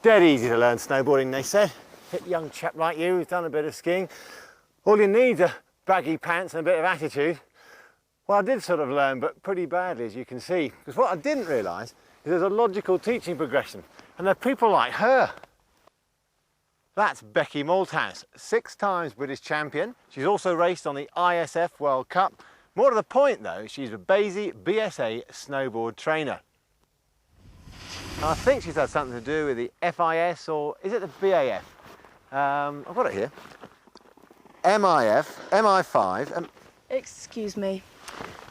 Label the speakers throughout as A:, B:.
A: Dead easy to learn snowboarding, they said. Hit a young chap like you who's done a bit of skiing. All you need are baggy pants and a bit of attitude. Well, I did sort of learn, but pretty badly, as you can see. Because what I didn't realise is there's a logical teaching progression. And there are people like her. That's Becky Malthouse, 6 times British champion. She's also raced on the ISF World Cup. More to the point though, she's a Basie BSA snowboard trainer. I think she's had something to do with the FIS, or is it the BAF? I've got it here. MIF, MI5.
B: Excuse me.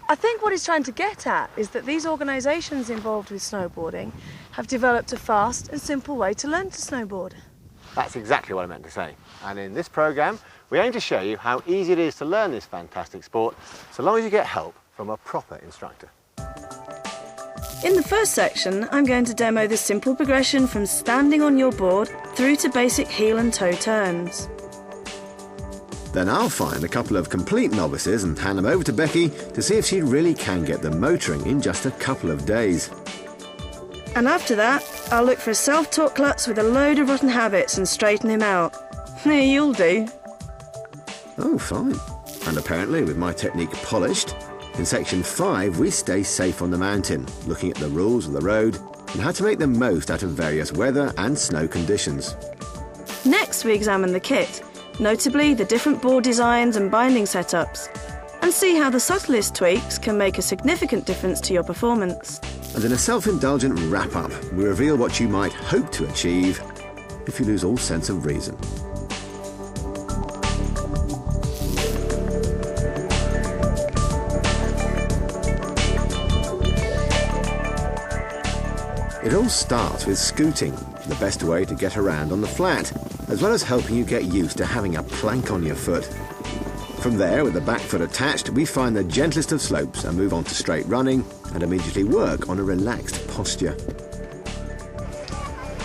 B: I think what he's trying to get at is that these organisations involved with snowboarding have developed a fast and simple way to learn to snowboard.
A: That's exactly what I meant to say. And in this programme, we aim to show you how easy it is to learn this fantastic sport, so long as you get help from a proper instructor.
B: In the first section, I'm going to demo the simple progression from standing on your board through to basic heel and toe turns.
C: Then I'll find a couple of complete novices and hand them over to Becky to see if she really can get them motoring in just a couple of days.
B: And after that, I'll look for a self-taught klutz with a load of rotten habits and straighten him out. You'll do.
C: Oh, fine. And apparently, with my technique polished, in section 5 we stay safe on the mountain, looking at the rules of the road and how to make the most out of various weather and snow conditions.
B: Next we examine the kit, notably the different board designs and binding setups, and see how the subtlest tweaks can make a significant difference to your performance.
C: And in a self-indulgent wrap-up, we reveal what you might hope to achieve if you lose all sense of reason. It all starts with scooting, the best way to get around on the flat, as well as helping you get used to having a plank on your foot. From there, with the back foot attached, we find the gentlest of slopes and move on to straight running and immediately work on a relaxed posture.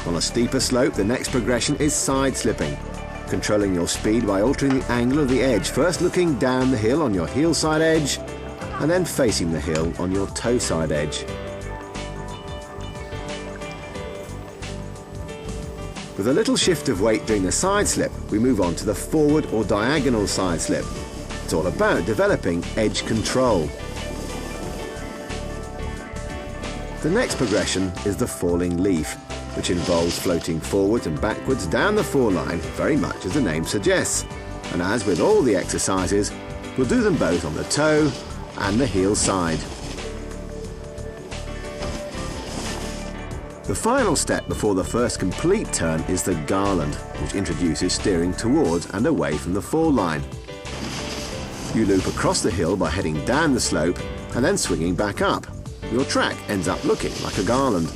C: On a steeper slope, the next progression is side slipping, controlling your speed by altering the angle of the edge, first looking down the hill on your heel side edge and then facing the hill on your toe side edge. With a little shift of weight during the side slip, we move on to the forward or diagonal side slip. It's all about developing edge control. The next progression is the falling leaf, which involves floating forwards and backwards down the foreline, very much as the name suggests. And as with all the exercises, we'll do them both on the toe and the heel side. The final step before the first complete turn is the Garland, which introduces steering towards and away from the fall line. You loop across the hill by heading down the slope and then swinging back up. Your track ends up looking like a garland.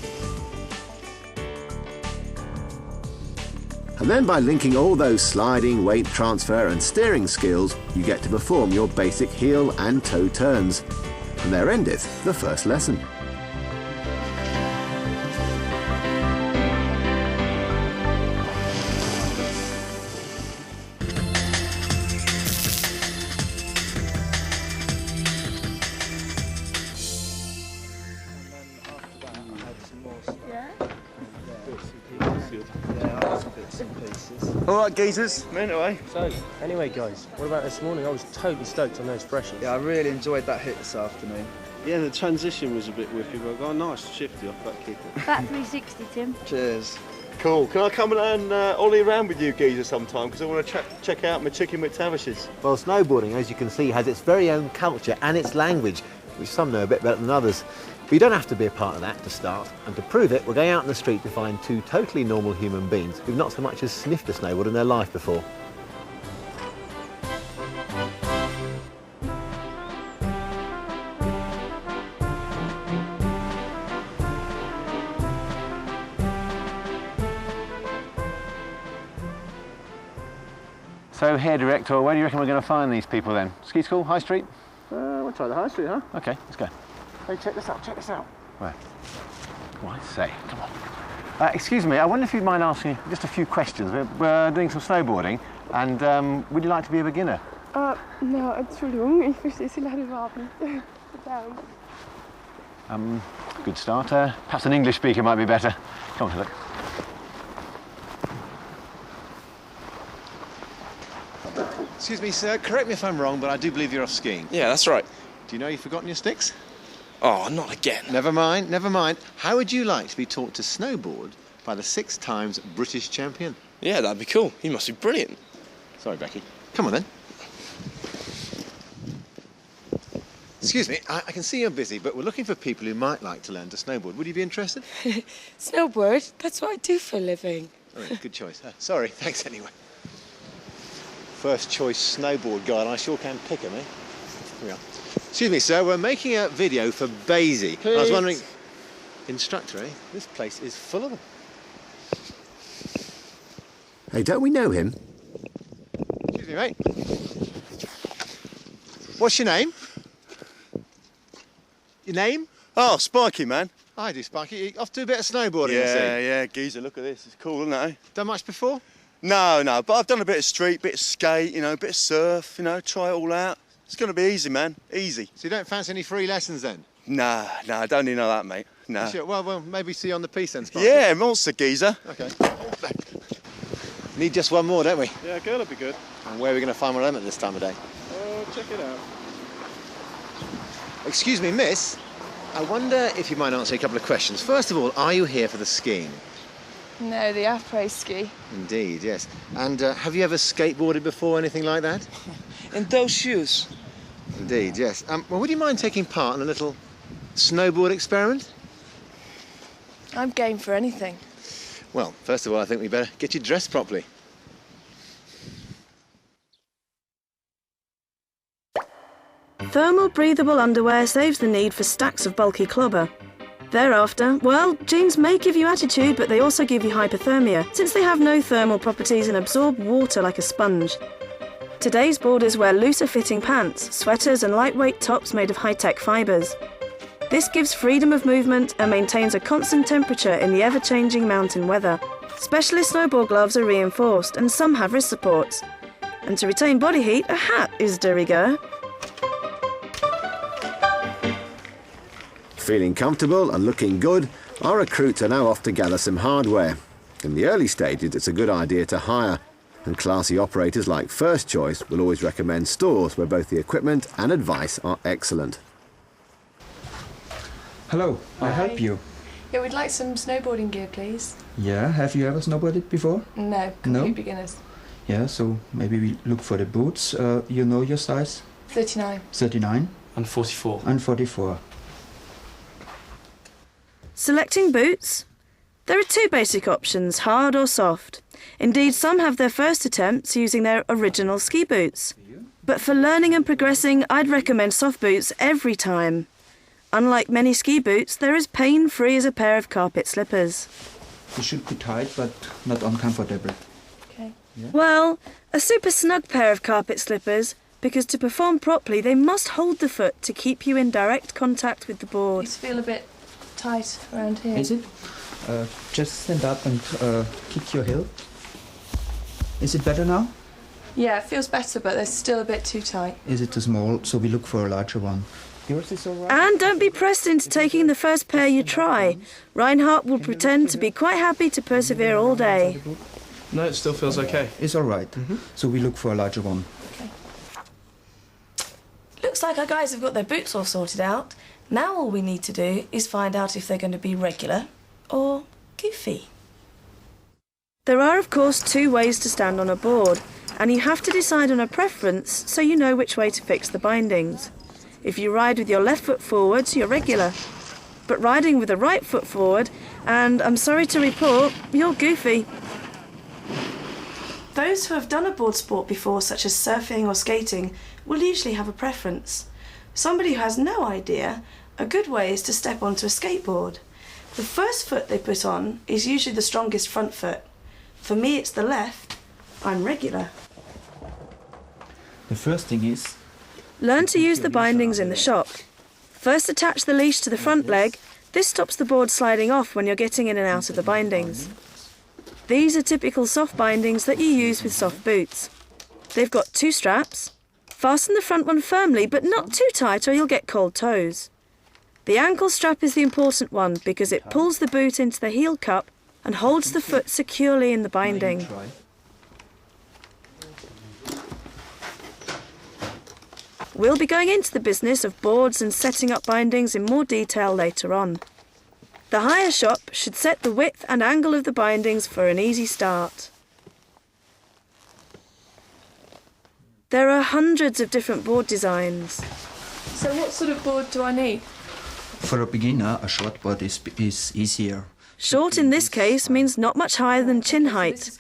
C: And then by linking all those sliding, weight transfer and steering skills, you get to perform your basic heel and toe turns. And there endeth the first lesson.
D: All right, geezers, minute away.
E: So, anyway, guys, what about this morning? I was totally stoked on those freshers.
D: Yeah, I really enjoyed that hit this afternoon.
F: Yeah, the transition was a bit whippy, but I got a nice shifty off that kicker.
G: Back 360, Tim.
D: Cheers.
F: Cool. Can I come and ollie around with you geezers sometime? Because I want to check out my chicken McTavishes.
A: Well, snowboarding, as you can see, has its very own culture and its language, which some know a bit better than others. But you don't have to be a part of that to start. And to prove it, we're going out in the street to find 2 totally normal human beings who've not so much as sniffed a snowboard in their life before. So, hair director, where do you reckon we're going to find these people then? Ski school, High Street?
F: We'll try the high street, huh?
A: Okay, let's go.
F: Hey, check this out,
A: Where? Come on, say, come on. Excuse me, I wonder if you'd mind asking you just a few questions. We're doing some snowboarding, and would you like to be a beginner?
H: No, Entschuldigung, ich verstehe Sie leider überhaupt nicht.
A: Good start. Perhaps an English speaker might be better. Come on, look.
C: Excuse me, sir, correct me if I'm wrong, but I do believe you're off skiing.
G: Yeah, that's right.
C: Do you know you've forgotten your sticks?
G: Oh, not again.
C: Never mind, never mind. How would you like to be taught to snowboard by the 6 times British champion?
G: Yeah, that'd be cool. He must be brilliant.
C: Sorry, Becky. Come on, then. Excuse me, I can see you're busy, but we're looking for people who might like to learn to snowboard. Would you be interested?
I: Snowboard? That's what I do for a living.
C: Oh, yeah, good choice. Sorry, thanks anyway. First choice snowboard guide. I sure can pick him, eh? Here we are. Excuse me, sir, we're making a video for Basie. I was wondering... Instructor, eh? This place is full of them. Hey, don't we know him? Excuse me, mate. What's your name? Your name?
F: Oh, Spiky, man.
C: I do, Sparky. You off to a bit of snowboarding,
F: Yeah, geezer, look at this. It's cool, isn't it? Eh?
C: Done much before?
F: No, but I've done a bit of street, bit of skate, you know, a bit of surf, you know, try it all out. It's going to be easy, man. Easy.
C: So you don't fancy any free lessons then?
F: Nah, I don't need know that, mate. Nah.
C: Sure. Well, maybe see you on the piece then, Sparky.
F: Yeah, monster geezer.
C: OK. Need just one more, don't we?
F: Yeah, a girl would be good.
C: And where are we going to find one of them at this time of day?
F: Oh, check it out.
C: Excuse me, miss. I wonder if you might answer a couple of questions. First of all, are you here for the skiing?
H: No, the après ski.
C: Indeed, yes. And have you ever skateboarded before, anything like that?
G: In those shoes.
C: Indeed, yes. Well, would you mind taking part in a little snowboard experiment?
H: I'm game for anything.
C: Well, first of all, I think we better get you dressed properly.
B: Thermal breathable underwear saves the need for stacks of bulky clobber. Thereafter, well, jeans may give you attitude, but they also give you hypothermia, since they have no thermal properties and absorb water like a sponge. Today's boarders wear looser fitting pants, sweaters and lightweight tops made of high-tech fibres. This gives freedom of movement and maintains a constant temperature in the ever-changing mountain weather. Specialist snowboard gloves are reinforced and some have wrist supports. And to retain body heat, a hat is de rigueur.
C: Feeling comfortable and looking good, our recruits are now off to gather some hardware. In the early stages, it's a good idea to hire, and classy operators like First Choice will always recommend stores where both the equipment and advice are excellent.
J: Hello, I'll help you.
H: Yeah, we'd like some snowboarding gear, please.
J: Yeah, have you ever snowboarded before?
H: No, complete beginners.
J: Yeah, so maybe we look for the boots. You know your size?
H: 39.
J: 39?
E: And 44.
J: And 44.
B: Selecting boots? There are 2 basic options, hard or soft. Indeed, some have their first attempts using their original ski boots. But for learning and progressing, I'd recommend soft boots every time. Unlike many ski boots, they're as pain-free as a pair of carpet slippers.
J: It should be tight, but not uncomfortable.
H: Okay.
J: Yeah.
B: Well, a super snug pair of carpet slippers, because to perform properly, they must hold the foot to keep you in direct contact with the board.
H: These feel a bit tight around here.
J: Is it? Just stand up and kick your heel. Is it better now?
H: Yeah, it feels better, but they're still a bit too tight.
J: Is it too small? So we look for a larger one. Yours is all right?
B: And don't be pressed into taking the first pair you try. Reinhardt will pretend to be quite happy to persevere all day.
E: No, it still feels okay.
J: It's all right. So we look for a larger one.
H: Okay.
B: Looks like our guys have got their boots all sorted out. Now all we need to do is find out if they're going to be regular or goofy. There are, of course, 2 ways to stand on a board, and you have to decide on a preference so you know which way to fix the bindings. If you ride with your left foot forwards, you're regular. But riding with the right foot forward, and I'm sorry to report, you're goofy. Those who have done a board sport before, such as surfing or skating, will usually have a preference. Somebody who has no idea, a good way is to step onto a skateboard. The first foot they put on is usually the strongest front foot. For me, it's the left. I'm regular.
J: The first thing is...
B: Learn to use the bindings in the shop. First attach the leash to the front leg. This stops the board sliding off when you're getting in and out of the bindings. These are typical soft bindings that you use with soft boots. They've got 2 straps. Fasten the front one firmly, but not too tight or you'll get cold toes. The ankle strap is the important one because it pulls the boot into the heel cup and holds the foot securely in the binding. We'll be going into the business of boards and setting up bindings in more detail later on. The hire shop should set the width and angle of the bindings for an easy start. There are hundreds of different board designs.
H: So what sort of board do I need?
J: For a beginner, a short board is easier.
B: Short in this case means not much higher than chin height.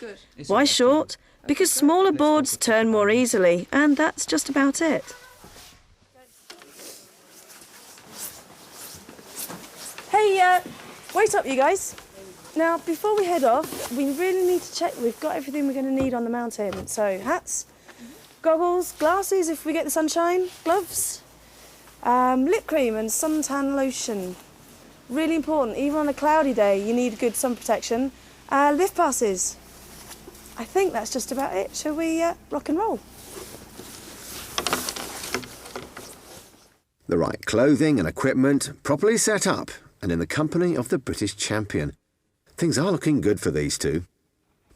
B: Why short? Because smaller boards turn more easily, and that's just about it. Hey, wait up you guys. Now, before we head off, we really need to check we've got everything we're going to need on the mountain. So, hats, goggles, glasses if we get the sunshine, gloves, lip cream and suntan lotion. Really important, even on a cloudy day, you need good sun protection. Lift passes. I think that's just about it. Shall we rock and roll?
C: The right clothing and equipment properly set up and in the company of the British champion. Things are looking good for these two.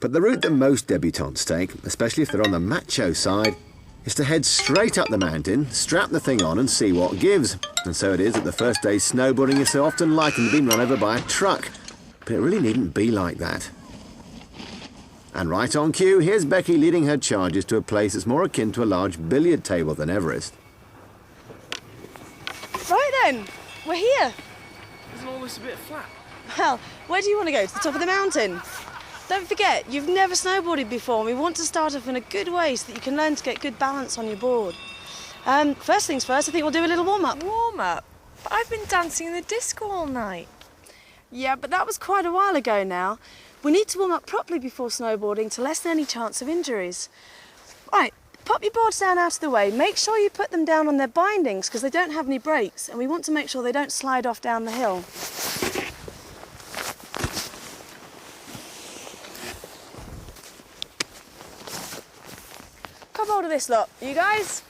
C: But the route that most debutantes take, especially if they're on the macho side, is to head straight up the mountain, strap the thing on and see what gives. And so it is that the first day's snowboarding is so often likened to being run over by a truck. But it really needn't be like that. And right on cue, here's Becky leading her charges to a place that's more akin to a large billiard table than Everest.
B: Right then, we're here.
G: It's almost a bit flat.
B: Well, where do you want to go? To the top of the mountain? Don't forget, you've never snowboarded before, and we want to start off in a good way so that you can learn to get good balance on your board. First things first, I think we'll do a little warm-up.
I: Warm-up? But I've been dancing in the disco all night.
B: Yeah, but that was quite a while ago now. We need to warm up properly before snowboarding to lessen any chance of injuries. Right, pop your boards down out of the way. Make sure you put them down on their bindings because they don't have any brakes, and we want to make sure they don't slide off down the hill. Grab hold of this lot, you guys.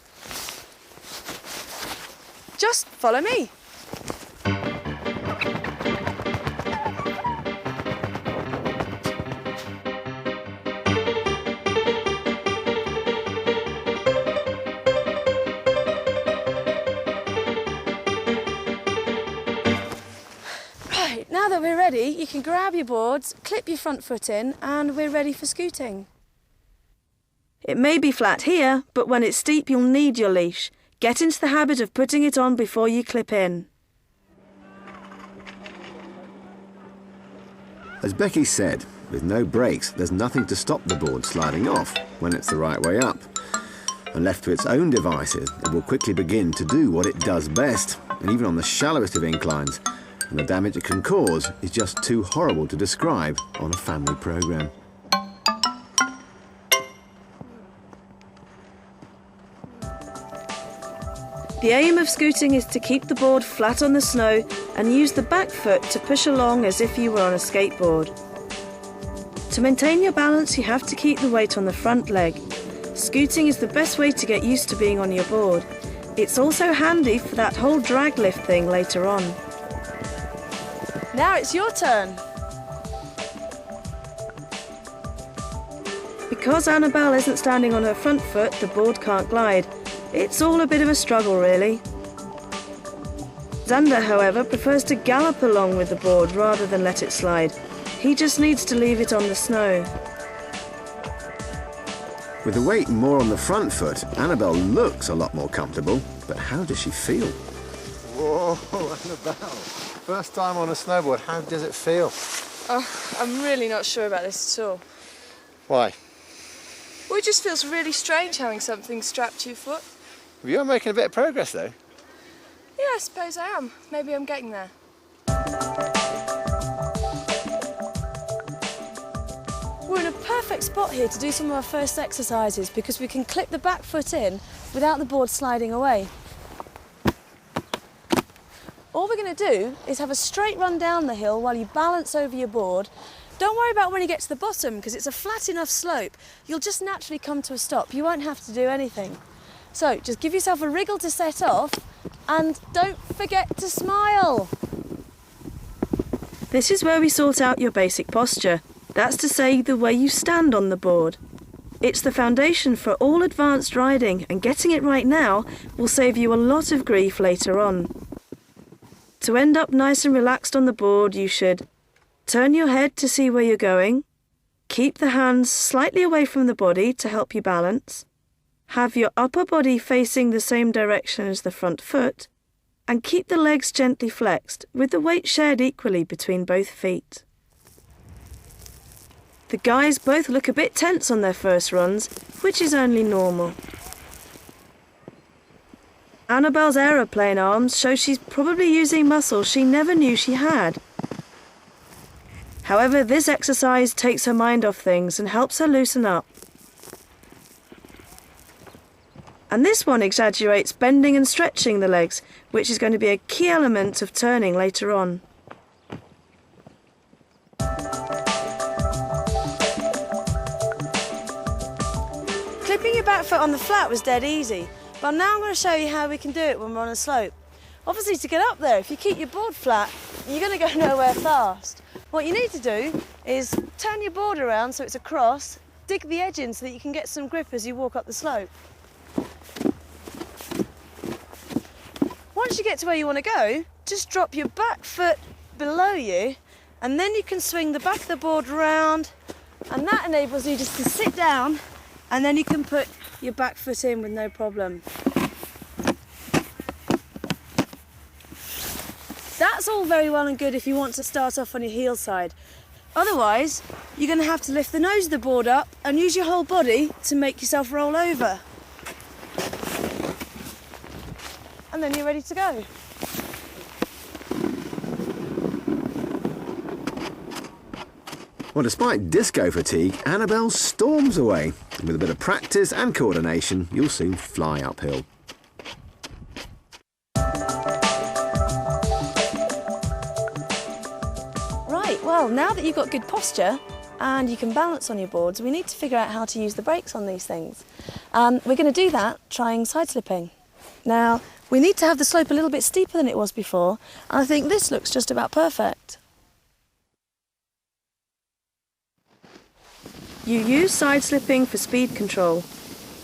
B: Just follow me. Right, now that we're ready, you can grab your boards, clip your front foot in, and we're ready for scooting. It may be flat here, but when it's steep, you'll need your leash. Get into the habit of putting it on before you clip in.
C: As Becky said, with no brakes, there's nothing to stop the board sliding off when it's the right way up. And left to its own devices, it will quickly begin to do what it does best, and even on the shallowest of inclines. And the damage it can cause is just too horrible to describe on a family programme.
B: The aim of scooting is to keep the board flat on the snow and use the back foot to push along as if you were on a skateboard. To maintain your balance, you have to keep the weight on the front leg. Scooting is the best way to get used to being on your board. It's also handy for that whole drag lift thing later on. Now it's your turn. Because Annabelle isn't standing on her front foot, the board can't glide. It's all a bit of a struggle, really. Xander, however, prefers to gallop along with the board rather than let it slide. He just needs to leave it on the snow.
C: With the weight more on the front foot, Annabelle looks a lot more comfortable, but how does she feel?
A: Whoa, Annabelle. First time on a snowboard, how does it feel?
H: Oh, I'm really not sure about this at all.
A: Why?
H: Well, it just feels really strange having something strapped to your foot.
A: You are making a bit of progress, though.
H: Yeah, I suppose I am. Maybe I'm getting there.
B: We're in a perfect spot here to do some of our first exercises because we can clip the back foot in without the board sliding away. All we're going to do is have a straight run down the hill while you balance over your board. Don't worry about when you get to the bottom because it's a flat enough slope. You'll just naturally come to a stop. You won't have to do anything. So just give yourself a wriggle to set off and don't forget to smile. This is where we sort out your basic posture. That's to say, the way you stand on the board. It's the foundation for all advanced riding, and getting it right now will save you a lot of grief later on. To end up nice and relaxed on the board, you should turn your head to see where you're going, keep the hands slightly away from the body to help you balance, have your upper body facing the same direction as the front foot, and keep the legs gently flexed with the weight shared equally between both feet. The guys both look a bit tense on their first runs, which is only normal. Annabelle's aeroplane arms show she's probably using muscles she never knew she had. However, this exercise takes her mind off things and helps her loosen up. And this one exaggerates bending and stretching the legs, which is going to be a key element of turning later on. Clipping your back foot on the flat was dead easy, but now I'm going to show you how we can do it when we're on a slope. Obviously, to get up there, if you keep your board flat, you're going to go nowhere fast. What you need to do is turn your board around so it's across, dig the edge in so that you can get some grip as you walk up the slope. Once you get to where you want to go, just drop your back foot below you, and then you can swing the back of the board round, and that enables you just to sit down, and then you can put your back foot in with no problem. That's all very well and good if you want to start off on your heel side. Otherwise, you're going to have to lift the nose of the board up and use your whole body to make yourself roll over. And then you're ready to go.
C: Well, despite disco fatigue, Annabelle storms away. With a bit of practice and coordination, you'll soon fly uphill.
B: Right, well, now that you've got good posture and you can balance on your boards, we need to figure out how to use the brakes on these things. We're going to do that trying side slipping. Now, we need to have the slope a little bit steeper than it was before, and I think this looks just about perfect. You use side slipping for speed control.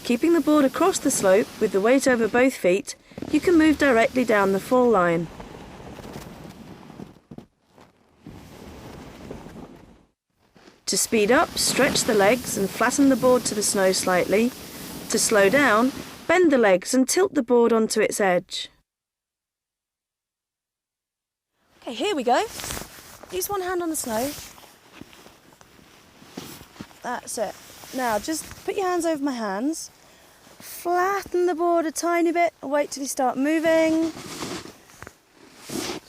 B: Keeping the board across the slope with the weight over both feet, you can move directly down the fall line. To speed up, stretch the legs and flatten the board to the snow slightly. To slow down, bend the legs and tilt the board onto its edge. Okay, here we go. Use one hand on the snow. That's it. Now just put your hands over my hands. Flatten the board a tiny bit and wait till you start moving.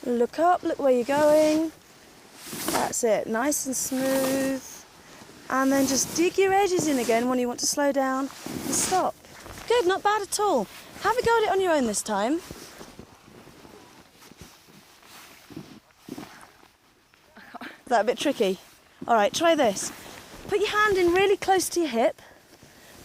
B: Look up, look where you're going. That's it, nice and smooth. And then just dig your edges in again when you want to slow down and stop. Good, not bad at all. Have a go at it on your own this time. Is that a bit tricky? All right, try this. Put your hand in really close to your hip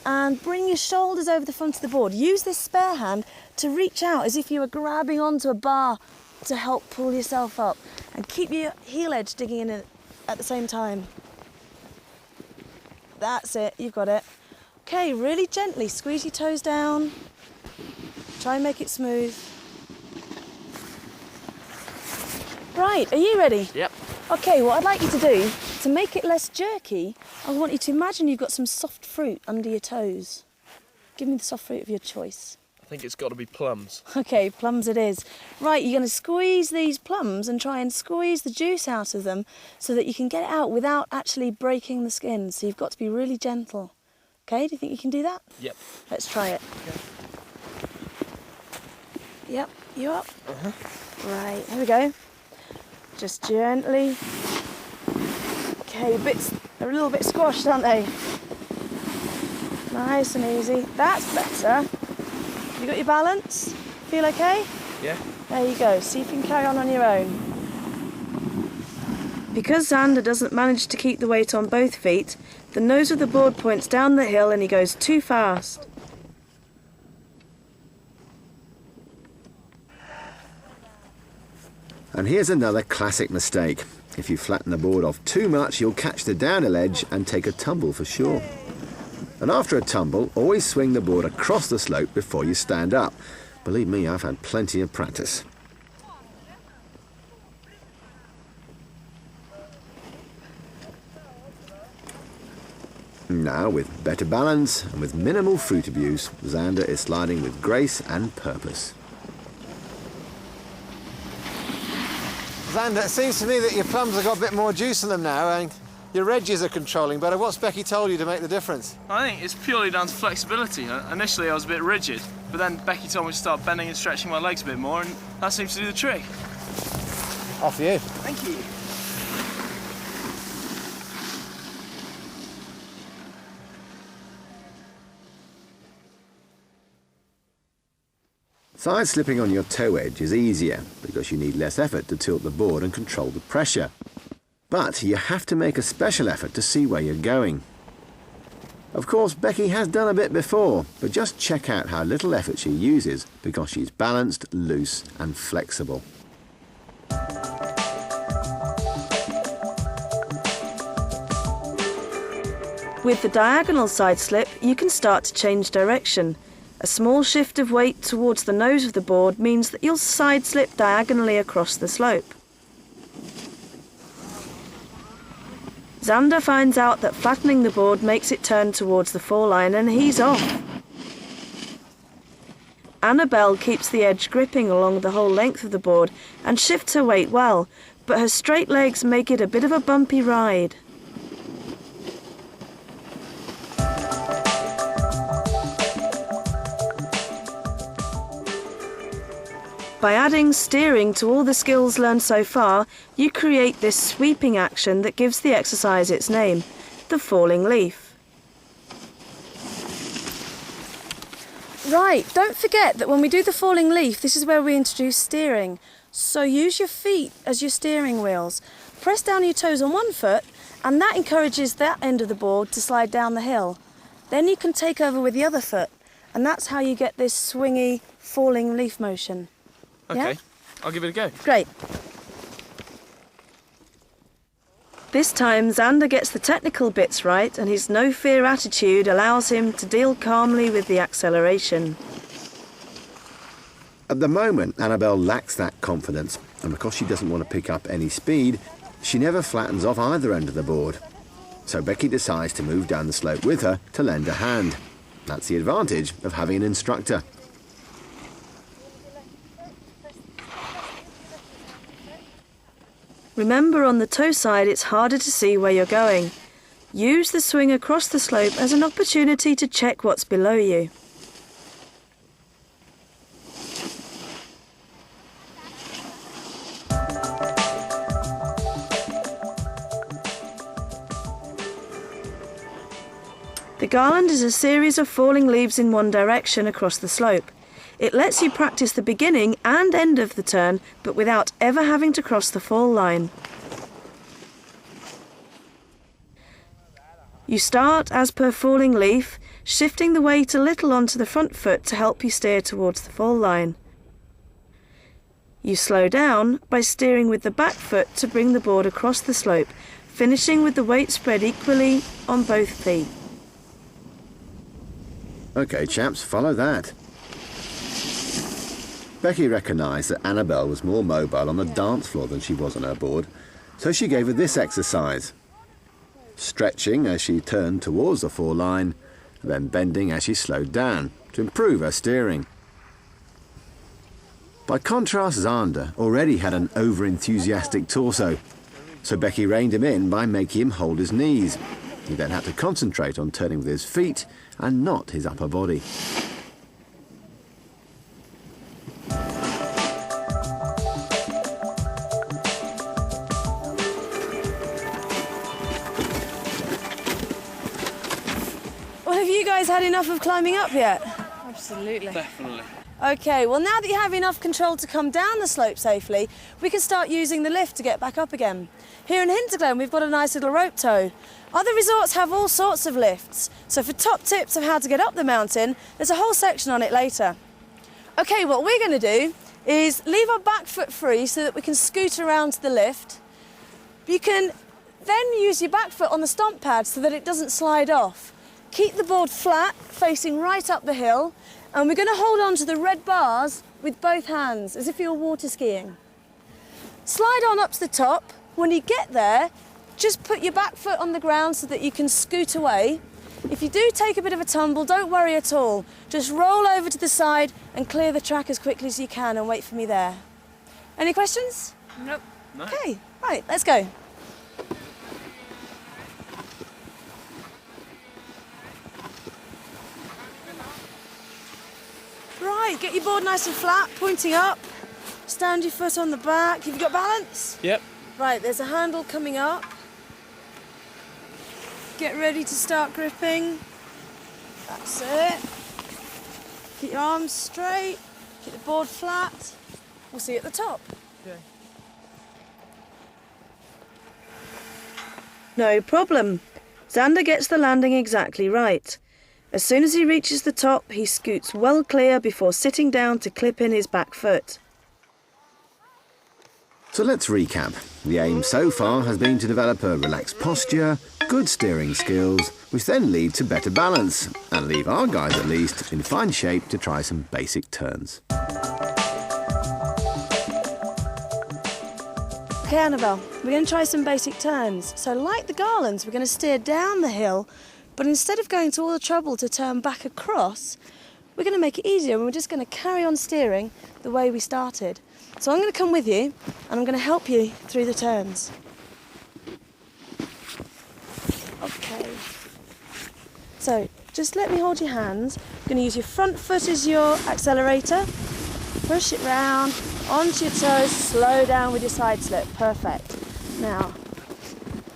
B: and bring your shoulders over the front of the board. Use this spare hand to reach out as if you were grabbing onto a bar to help pull yourself up. And keep your heel edge digging in it at the same time. That's it, you've got it. Okay, really gently squeeze your toes down. Try and make it smooth. Right, are you ready?
G: Yep.
B: Okay, what I'd like you to do, to make it less jerky, I want you to imagine you've got some soft fruit under your toes. Give me the soft fruit of your choice.
G: I think it's got to be plums.
B: Okay, plums it is. Right, you're going to squeeze these plums and try and squeeze the juice out of them so that you can get it out without actually breaking the skin. So you've got to be really gentle. Okay, do you think you can do that?
G: Yep.
B: Let's try it.
G: Okay.
B: Yep, you up? Right, here we go. Just gently. Okay, they're a little bit squashed, aren't they? Nice and easy. That's better. You got your balance? Feel okay?
G: Yeah.
B: There you go. See if you can carry on your own. Because Xander doesn't manage to keep the weight on both feet, the nose of the board points down the hill and he goes too fast.
C: And here's another classic mistake. If you flatten the board off too much, you'll catch the downhill edge and take a tumble for sure. And after a tumble, always swing the board across the slope before you stand up. Believe me, I've had plenty of practice. Now, with better balance and with minimal fruit abuse, Xander is sliding with grace and purpose.
A: Xander, it seems to me that your plums have got a bit more juice in them now, and your edges are controlling better. What's Becky told you to make the difference?
G: I think it's purely down to flexibility. Initially I was a bit rigid, but then Becky told me to start bending and stretching my legs a bit more, and that seems to do the trick.
A: Off you.
G: Thank you.
C: Side slipping on your toe edge is easier because you need less effort to tilt the board and control the pressure. But you have to make a special effort to see where you're going. Of course, Becky has done a bit before, but just check out how little effort she uses because she's balanced, loose and flexible.
B: With the diagonal side slip, you can start to change direction. A small shift of weight towards the nose of the board means that you'll side slip diagonally across the slope. Xander finds out that flattening the board makes it turn towards the fall line and he's off. Annabelle keeps the edge gripping along the whole length of the board and shifts her weight well, but her straight legs make it a bit of a bumpy ride. By adding steering to all the skills learned so far, you create this sweeping action that gives the exercise its name, the falling leaf. Right, don't forget that when we do the falling leaf, this is where we introduce steering. So use your feet as your steering wheels. Press down your toes on one foot, and that encourages that end of the board to slide down the hill. Then you can take over with the other foot, and that's how you get this swingy, falling leaf motion.
G: Okay,
B: yeah?
G: I'll give it a go.
B: Great. This time Xander gets the technical bits right and his no-fear attitude allows him to deal calmly with the acceleration.
C: At the moment, Annabelle lacks that confidence, and because she doesn't want to pick up any speed, she never flattens off either end of the board. So Becky decides to move down the slope with her to lend a hand. That's the advantage of having an instructor.
B: Remember, on the toe side it's harder to see where you're going. Use the swing across the slope as an opportunity to check what's below you. The Garland is a series of falling leaves in one direction across the slope. It lets you practice the beginning and end of the turn, but without ever having to cross the fall line. You start as per falling leaf, shifting the weight a little onto the front foot to help you steer towards the fall line. You slow down by steering with the back foot to bring the board across the slope, finishing with the weight spread equally on both feet.
C: OK, chaps, follow that. Becky recognised that Annabelle was more mobile on the dance floor than she was on her board, so she gave her this exercise. Stretching as she turned towards the fall line, then bending as she slowed down to improve her steering. By contrast, Xander already had an over-enthusiastic torso, so Becky reined him in by making him hold his knees. He then had to concentrate on turning with his feet and not his upper body.
B: Well, have you guys had enough of climbing up yet?
I: Absolutely.
G: Definitely.
B: OK, well now that you have enough control to come down the slope safely, we can start using the lift to get back up again. Here in Hinterglen we've got a nice little rope tow. Other resorts have all sorts of lifts, so for top tips of how to get up the mountain, there's a whole section on it later. OK, what we're going to do is leave our back foot free so that we can scoot around to the lift. You can then use your back foot on the stomp pad so that it doesn't slide off. keep the board flat, facing right up the hill, and we're going to hold on to the red bars with both hands, as if you're water skiing. Slide on up to the top. When you get there, just put your back foot on the ground so that you can scoot away. If you do take a bit of a tumble, don't worry at all. Just roll over to the side and clear the track as quickly as you can and wait for me there. Any questions?
G: Nope. No.
B: Okay, right, let's go. Right, get your board nice and flat, pointing up. Stand your foot on the back. Have you got balance?
G: Yep.
B: Right, there's a handle coming up. Get ready to start gripping. That's it. Keep your arms straight. Keep the board flat. We'll see you at the top.
G: Okay.
B: No problem. Xander gets the landing exactly right. As soon as he reaches the top, he scoots well clear before sitting down to clip in his back foot.
C: So let's recap. The aim so far has been to develop a relaxed posture, good steering skills, which then lead to better balance, and leave our guys at least in fine shape to try some basic turns.
B: Okay, Annabelle, we're going to try some basic turns. So like the Garlands, we're going to steer down the hill, but instead of going to all the trouble to turn back across, we're going to make it easier and we're just going to carry on steering the way we started. So I'm going to come with you and I'm going to help you through the turns. Okay. So just let me hold your hands. I'm going to use your front foot as your accelerator. Push it round, onto your toes, slow down with your side slip. Perfect. Now,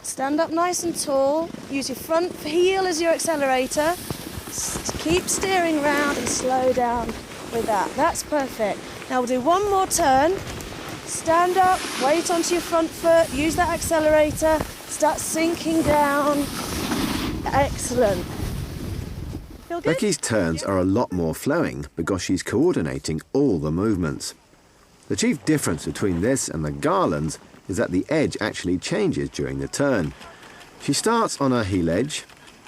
B: stand up nice and tall. Use your front heel as your accelerator. Keep steering round and slow down with that. That's perfect. Now we'll do one more turn. Stand up, weight onto your front foot, use that accelerator, start sinking down. Excellent. Feel good?
C: Becky's turns are a lot more flowing because she's coordinating all the movements. The chief difference between this and the Garlands is that the edge actually changes during the turn. She starts on her heel edge,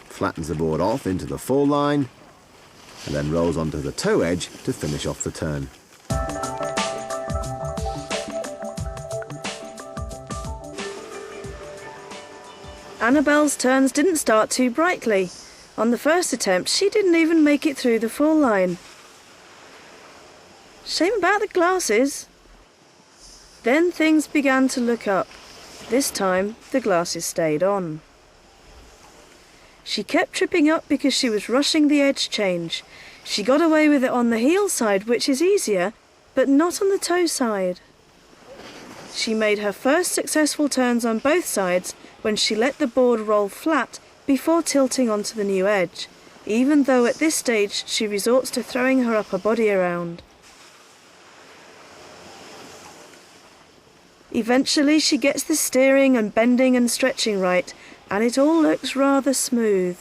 C: flattens the board off into the fall line, and then rolls onto the toe edge to finish off the turn.
B: Annabelle's turns didn't start too brightly. On the first attempt, she didn't even make it through the fall line. Shame about the glasses. Then things began to look up. This time, the glasses stayed on. She kept tripping up because she was rushing the edge change. She got away with it on the heel side, which is easier, but not on the toe side. She made her first successful turns on both sides when she let the board roll flat before tilting onto the new edge, even though at this stage she resorts to throwing her upper body around. Eventually she gets the steering and bending and stretching right, and it all looks rather smooth.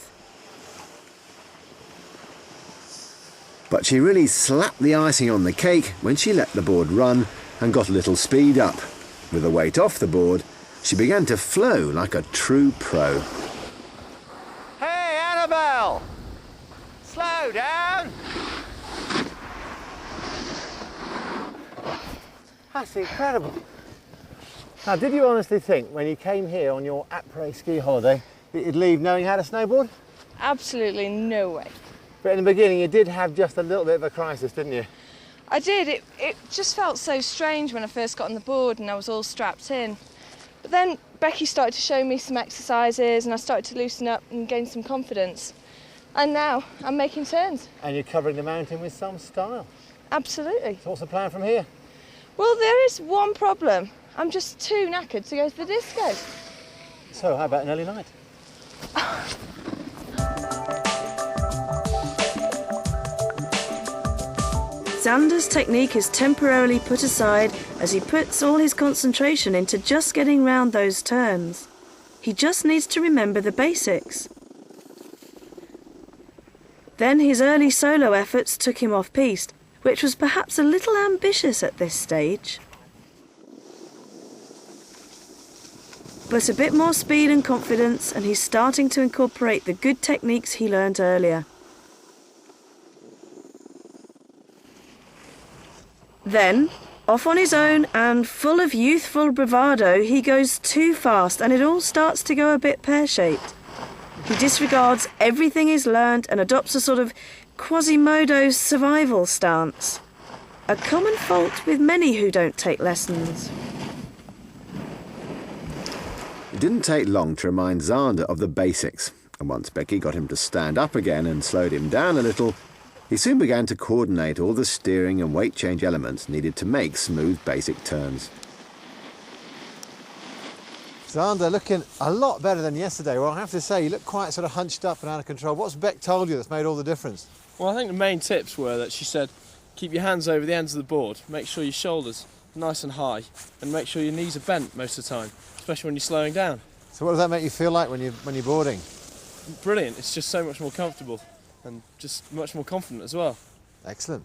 C: But she really slapped the icing on the cake when she let the board run and got a little speed up. With the weight off the board, she began to flow like a true pro.
A: Hey, Annabelle! Slow down! That's incredible. Now, did you honestly think when you came here on your après ski holiday that you'd leave knowing how to snowboard?
I: Absolutely no way.
A: But in the beginning you did have just a little bit of a crisis, didn't you?
I: I did. It just felt so strange when I first got on the board and I was all strapped in. But then Becky started to show me some exercises and I started to loosen up and gain some confidence. And now I'm making turns.
A: And you're covering the mountain with some style.
I: Absolutely.
A: So what's the plan from here?
I: Well, there is one problem. I'm just too knackered to go to the disco.
A: So how about an early night?
B: Xander's technique is temporarily put aside as he puts all his concentration into just getting round those turns. He just needs to remember the basics. Then his early solo efforts took him off-piste, which was perhaps a little ambitious at this stage. But a bit more speed and confidence, and he's starting to incorporate the good techniques he learned earlier. Then, off on his own and full of youthful bravado, he goes too fast and it all starts to go a bit pear-shaped. He disregards everything he's learned and adopts a sort of Quasimodo survival stance. A common fault with many who don't take lessons.
C: It didn't take long to remind Xander of the basics, and once Becky got him to stand up again and slowed him down a little, he soon began to coordinate all the steering and weight change elements needed to make smooth basic turns.
A: Xander looking a lot better than yesterday. Well, I have to say, you look quite sort of hunched up and out of control. What's Beck told you that's made all the difference?
G: Well, I think the main tips were that she said, keep your hands over the ends of the board, make sure your shoulders are nice and high, and make sure your knees are bent most of the time, especially when you're slowing down.
A: So what does that make you feel like when you're boarding?
G: Brilliant, it's just so much more comfortable and just much more confident as well.
A: Excellent.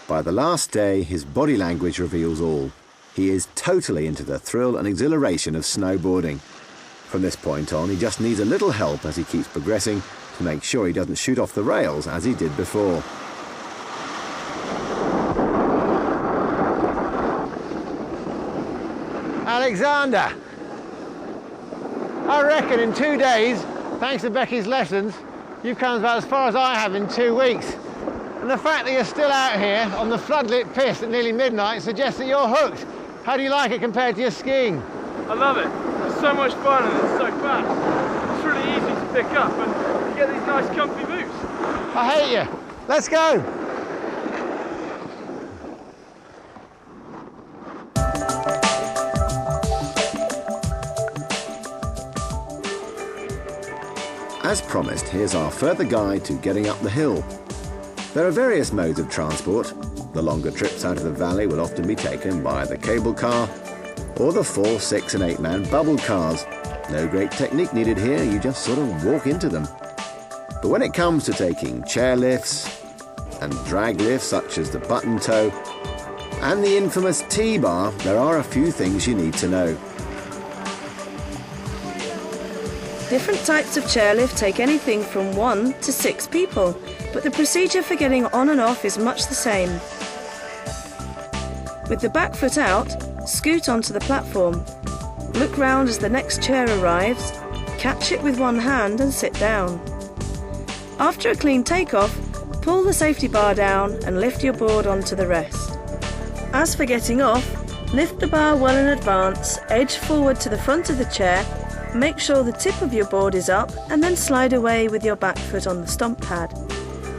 C: By the last day, his body language reveals all. He is totally into the thrill and exhilaration of snowboarding. From this point on, he just needs a little help as he keeps progressing to make sure he doesn't shoot off the rails as he did before.
A: Alexander, I reckon in 2 days, thanks to Becky's lessons, you've come about as far as I have in 2 weeks. And the fact that you're still out here on the floodlit piste at nearly midnight suggests that you're hooked. How do you like it compared to your skiing?
G: I love it. It's so much fun and it's so fast. It's really easy to pick up and you get these nice comfy boots.
A: I hate you. Let's go.
C: As promised, here's our further guide to getting up the hill. There are various modes of transport. The longer trips out of the valley will often be taken by the cable car or the 4, 6 and 8 man bubble cars. No great technique needed here, you just sort of walk into them. But when it comes to taking chair lifts and drag lifts such as the button tow and the infamous T-bar, there are a few things you need to know.
B: Different types of chairlift take anything from 1 to 6 people, but the procedure for getting on and off is much the same. With the back foot out, scoot onto the platform. Look round as the next chair arrives, catch it with one hand and sit down. After a clean takeoff, pull the safety bar down and lift your board onto the rest. As for getting off, lift the bar well in advance, edge forward to the front of the chair, make sure the tip of your board is up and then slide away with your back foot on the stomp pad.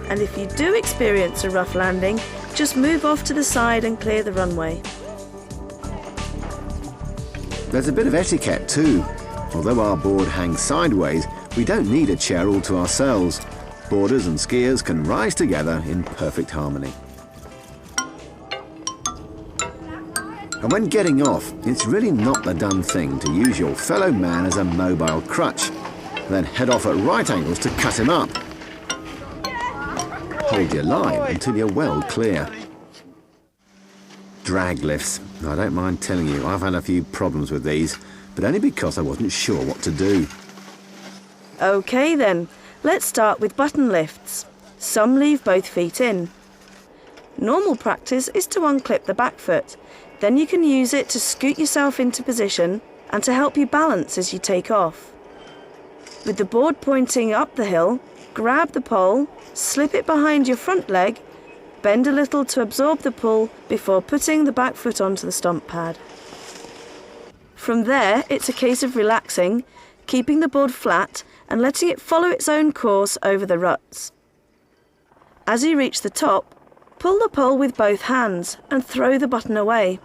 B: And if you do experience a rough landing, just move off to the side and clear the runway.
C: There's a bit of etiquette too. Although our board hangs sideways, we don't need a chair all to ourselves. Boarders and skiers can rise together in perfect harmony. And when getting off, it's really not the done thing to use your fellow man as a mobile crutch, then head off at right angles to cut him up. Hold your line until you're well clear. Drag lifts. I don't mind telling you, I've had a few problems with these, but only because I wasn't sure what to do.
B: OK then, let's start with button lifts. Some leave both feet in. Normal practice is to unclip the back foot. Then you can use it to scoot yourself into position and to help you balance as you take off. With the board pointing up the hill, grab the pole, slip it behind your front leg, bend a little to absorb the pull before putting the back foot onto the stomp pad. From there, it's a case of relaxing, keeping the board flat and letting it follow its own course over the ruts. As you reach the top, pull the pole with both hands and throw the button away.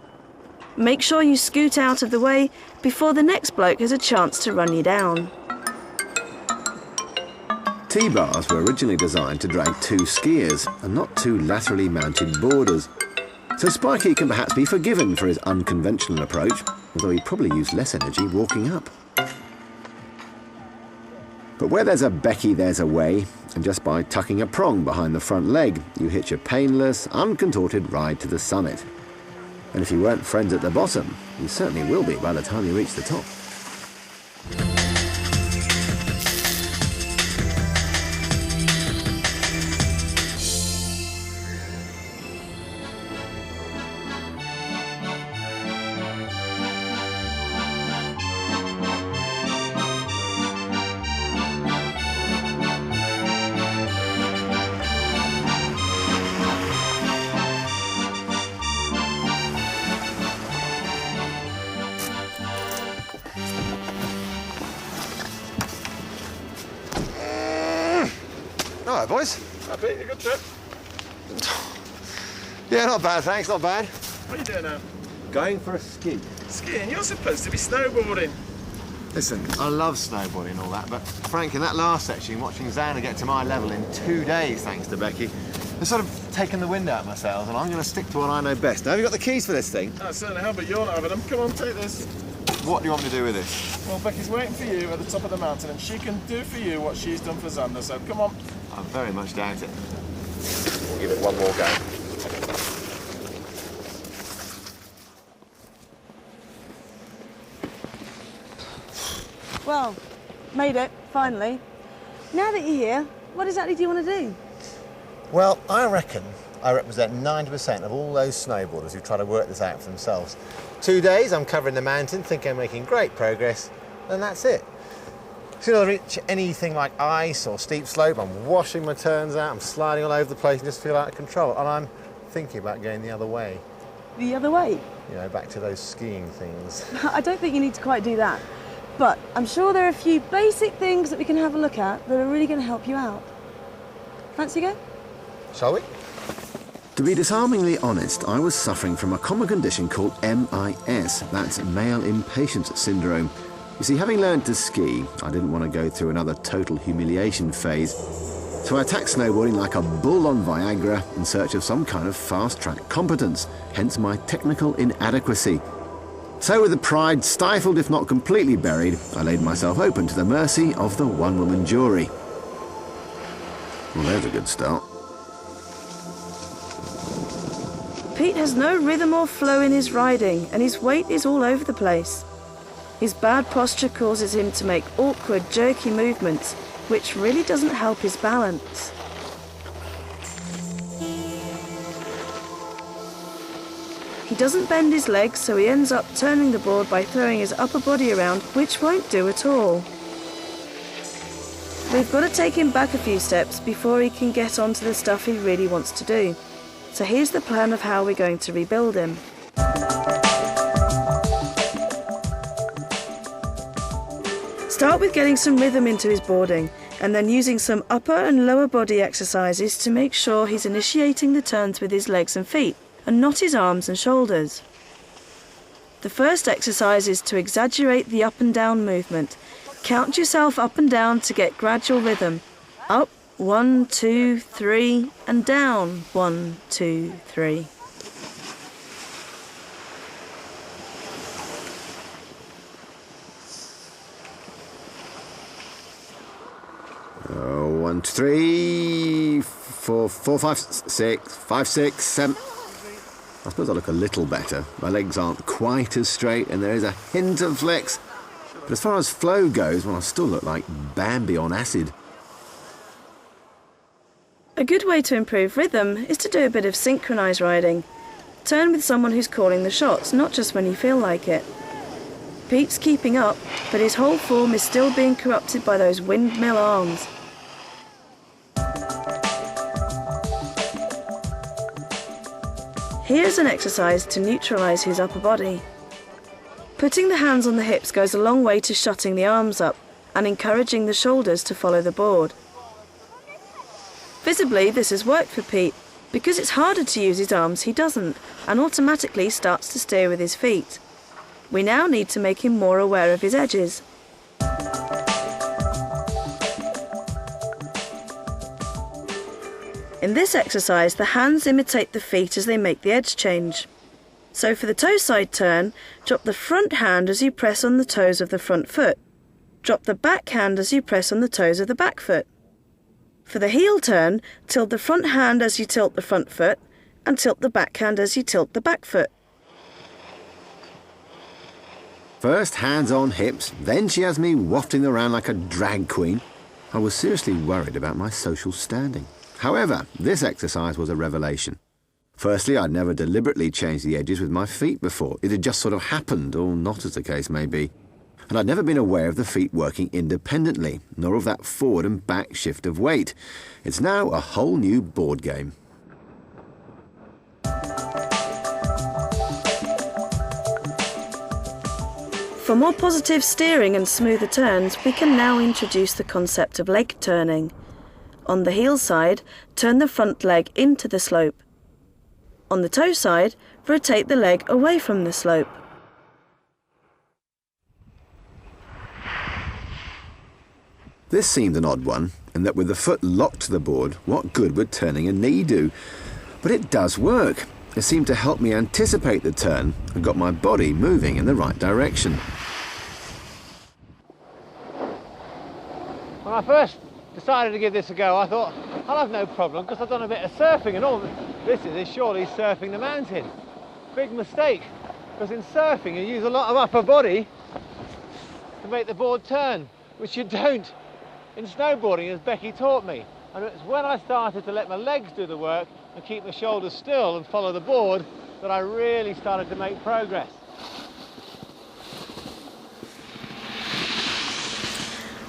B: Make sure you scoot out of the way before the next bloke has a chance to run you down.
C: T-bars were originally designed to drag 2 skiers and not 2 laterally mounted boarders. So Spiky can perhaps be forgiven for his unconventional approach, although he probably used less energy walking up. But where there's a Becky, there's a way, and just by tucking a prong behind the front leg, you hitch a painless, uncontorted ride to the summit. And if you weren't friends at the bottom, you certainly will be by the time you reach the top.
A: All right, boys.
G: Happy? A good trip?
A: Yeah, not bad, thanks, not bad.
G: What are you doing now?
A: Going for a ski.
G: Skiing? You're supposed to be snowboarding.
A: Listen, I love snowboarding and all that, but Frank, in that last section, watching Xana get to my level in 2 days, thanks to Becky, has sort of taken the wind out of my sails, and I'm going to stick to what I know best. Now, have you got the keys for this thing?
G: I certainly have, but you're not having them. Come on, take this.
A: What do you want me to do with this?
G: Well, Becky's waiting for you at the top of the mountain, and she can do for you what she's done for Xander, so come on.
A: I very much doubt it. We'll give it one more go.
B: Well, made it, finally. Now that you're here, what exactly do you want to do?
A: Well, I reckon I represent 90% of all those snowboarders who try to work this out for themselves. 2 days, I'm covering the mountain, think I'm making great progress, and that's it. As soon as I reach anything like ice or steep slope, I'm washing my turns out, I'm sliding all over the place and just feel out of control. And I'm thinking about going the other way.
B: The other way?
A: You know, back to those skiing things.
B: I don't think you need to quite do that. But I'm sure there are a few basic things that we can have a look at that are really going to help you out. Fancy go?
A: Shall we?
C: To be disarmingly honest, I was suffering from a common condition called MIS, that's male impatience syndrome. You see, having learned to ski, I didn't want to go through another total humiliation phase. So I attacked snowboarding like a bull on Viagra in search of some kind of fast-track competence, hence my technical inadequacy. So with the pride stifled if not completely buried, I laid myself open to the mercy of the one-woman jury. Well, there's a good start.
B: Pete has no rhythm or flow in his riding, and his weight is all over the place. His bad posture causes him to make awkward, jerky movements, which really doesn't help his balance. He doesn't bend his legs, so he ends up turning the board by throwing his upper body around, which won't do at all. We've got to take him back a few steps before he can get onto the stuff he really wants to do. So here's the plan of how we're going to rebuild him. Start with getting some rhythm into his boarding, and then using some upper and lower body exercises to make sure he's initiating the turns with his legs and feet, and not his arms and shoulders. The first exercise is to exaggerate the up and down movement. Count yourself up and down to get gradual rhythm. Up, 1, 2, 3, and down, 1, 2, 3.
C: Oh, 1, 2, 3, 4, 5, 6, 5, 6, 7. I suppose I look a little better. My legs aren't quite as straight and there is a hint of flex. But as far as flow goes, well, I still look like Bambi on acid.
B: A good way to improve rhythm is to do a bit of synchronised riding. Turn with someone who's calling the shots, not just when you feel like it. Pete's keeping up, but his whole form is still being corrupted by those windmill arms. Here's an exercise to neutralise his upper body. Putting the hands on the hips goes a long way to shutting the arms up and encouraging the shoulders to follow the board. Visibly, this has worked for Pete. Because it's harder to use his arms, he doesn't, and automatically starts to steer with his feet. We now need to make him more aware of his edges. In this exercise, the hands imitate the feet as they make the edge change. So for the toe side turn, drop the front hand as you press on the toes of the front foot. Drop the back hand as you press on the toes of the back foot. For the heel turn, tilt the front hand as you tilt the front foot, and tilt the back hand as you tilt the back foot.
C: First hands on hips, then she has me wafting around like a drag queen. I was seriously worried about my social standing. However, this exercise was a revelation. Firstly, I'd never deliberately changed the edges with my feet before. It had just sort of happened, or not as the case may be. And I'd never been aware of the feet working independently, nor of that forward and back shift of weight. It's now a whole new board game.
B: For more positive steering and smoother turns, we can now introduce the concept of leg turning. On the heel side, turn the front leg into the slope. On the toe side, rotate the leg away from the slope.
C: This seemed an odd one, in that with the foot locked to the board, what good would turning a knee do? But it does work. It seemed to help me anticipate the turn and got my body moving in the right direction.
A: When I first decided to give this a go, I thought, I'll have no problem because I've done a bit of surfing and all this is surely surfing the mountain. Big mistake, because in surfing you use a lot of upper body to make the board turn, which you don't in snowboarding, as Becky taught me. And it's when I started to let my legs do the work and keep my shoulders still and follow the board that I really started to make progress.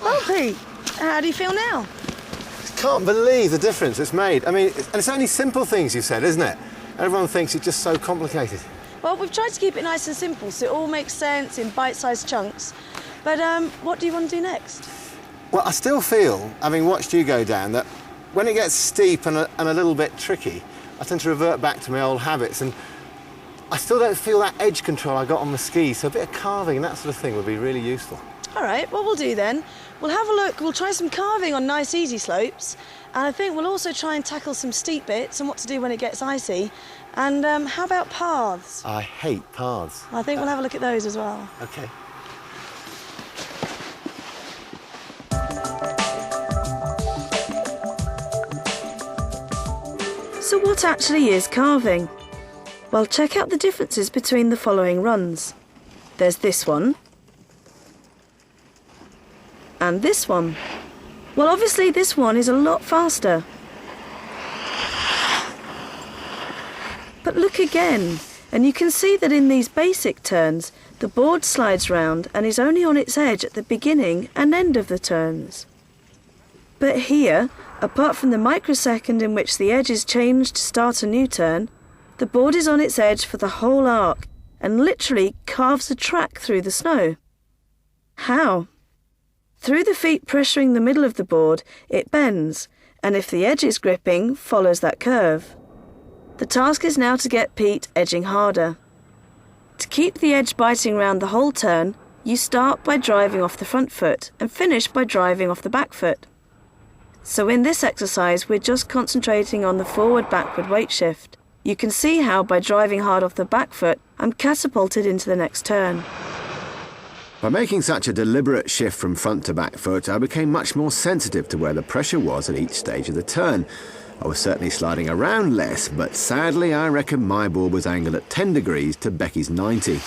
B: Well, Pete, how do you feel now?
A: Can't believe the difference it's made. I mean, and it's only simple things you said, isn't it? Everyone thinks it's just so complicated.
B: Well, we've tried to keep it nice and simple so it all makes sense in bite-sized chunks. But what do you want to do next?
A: Well, I still feel, having watched you go down, that when it gets steep and a little bit tricky, I tend to revert back to my old habits, and I still don't feel that edge control I got on the skis, so a bit of carving and that sort of thing would be really useful.
B: All right, what we'll do then, we'll have a look, we'll try some carving on nice easy slopes, and I think we'll also try and tackle some steep bits and what to do when it gets icy. And how about paths?
A: I hate paths.
B: I think we'll have a look at those as well.
A: Okay.
B: So what actually is carving? Well, check out the differences between the following runs. There's this one. And this one. Well, obviously this one is a lot faster. But look again, and you can see that in these basic turns, the board slides round and is only on its edge at the beginning and end of the turns. But here, apart from the microsecond in which the edge is changed to start a new turn, the board is on its edge for the whole arc and literally carves a track through the snow. How? Through the feet pressuring the middle of the board, it bends, and if the edge is gripping, follows that curve. The task is now to get Pete edging harder. To keep the edge biting round the whole turn, you start by driving off the front foot and finish by driving off the back foot. So in this exercise, we're just concentrating on the forward-backward weight shift. You can see how by driving hard off the back foot, I'm catapulted into the next turn.
C: By making such a deliberate shift from front to back foot, I became much more sensitive to where the pressure was at each stage of the turn. I was certainly sliding around less, but sadly I reckon my board was angled at 10 degrees to Becky's 90.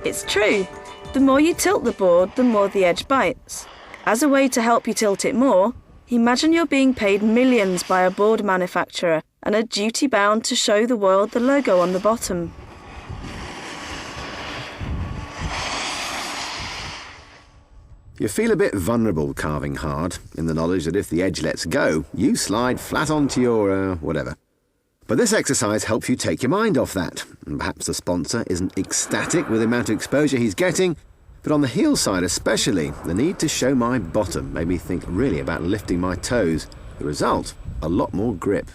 B: It's true. The more you tilt the board, the more the edge bites. As a way to help you tilt it more, imagine you're being paid millions by a board manufacturer and are duty-bound to show the world the logo on the bottom.
C: You feel a bit vulnerable carving hard, in the knowledge that if the edge lets go, you slide flat onto your, whatever. But this exercise helps you take your mind off that, and perhaps the sponsor isn't ecstatic with the amount of exposure he's getting, but on the heel side especially, the need to show my bottom made me think really about lifting my toes. The result, a lot more grip.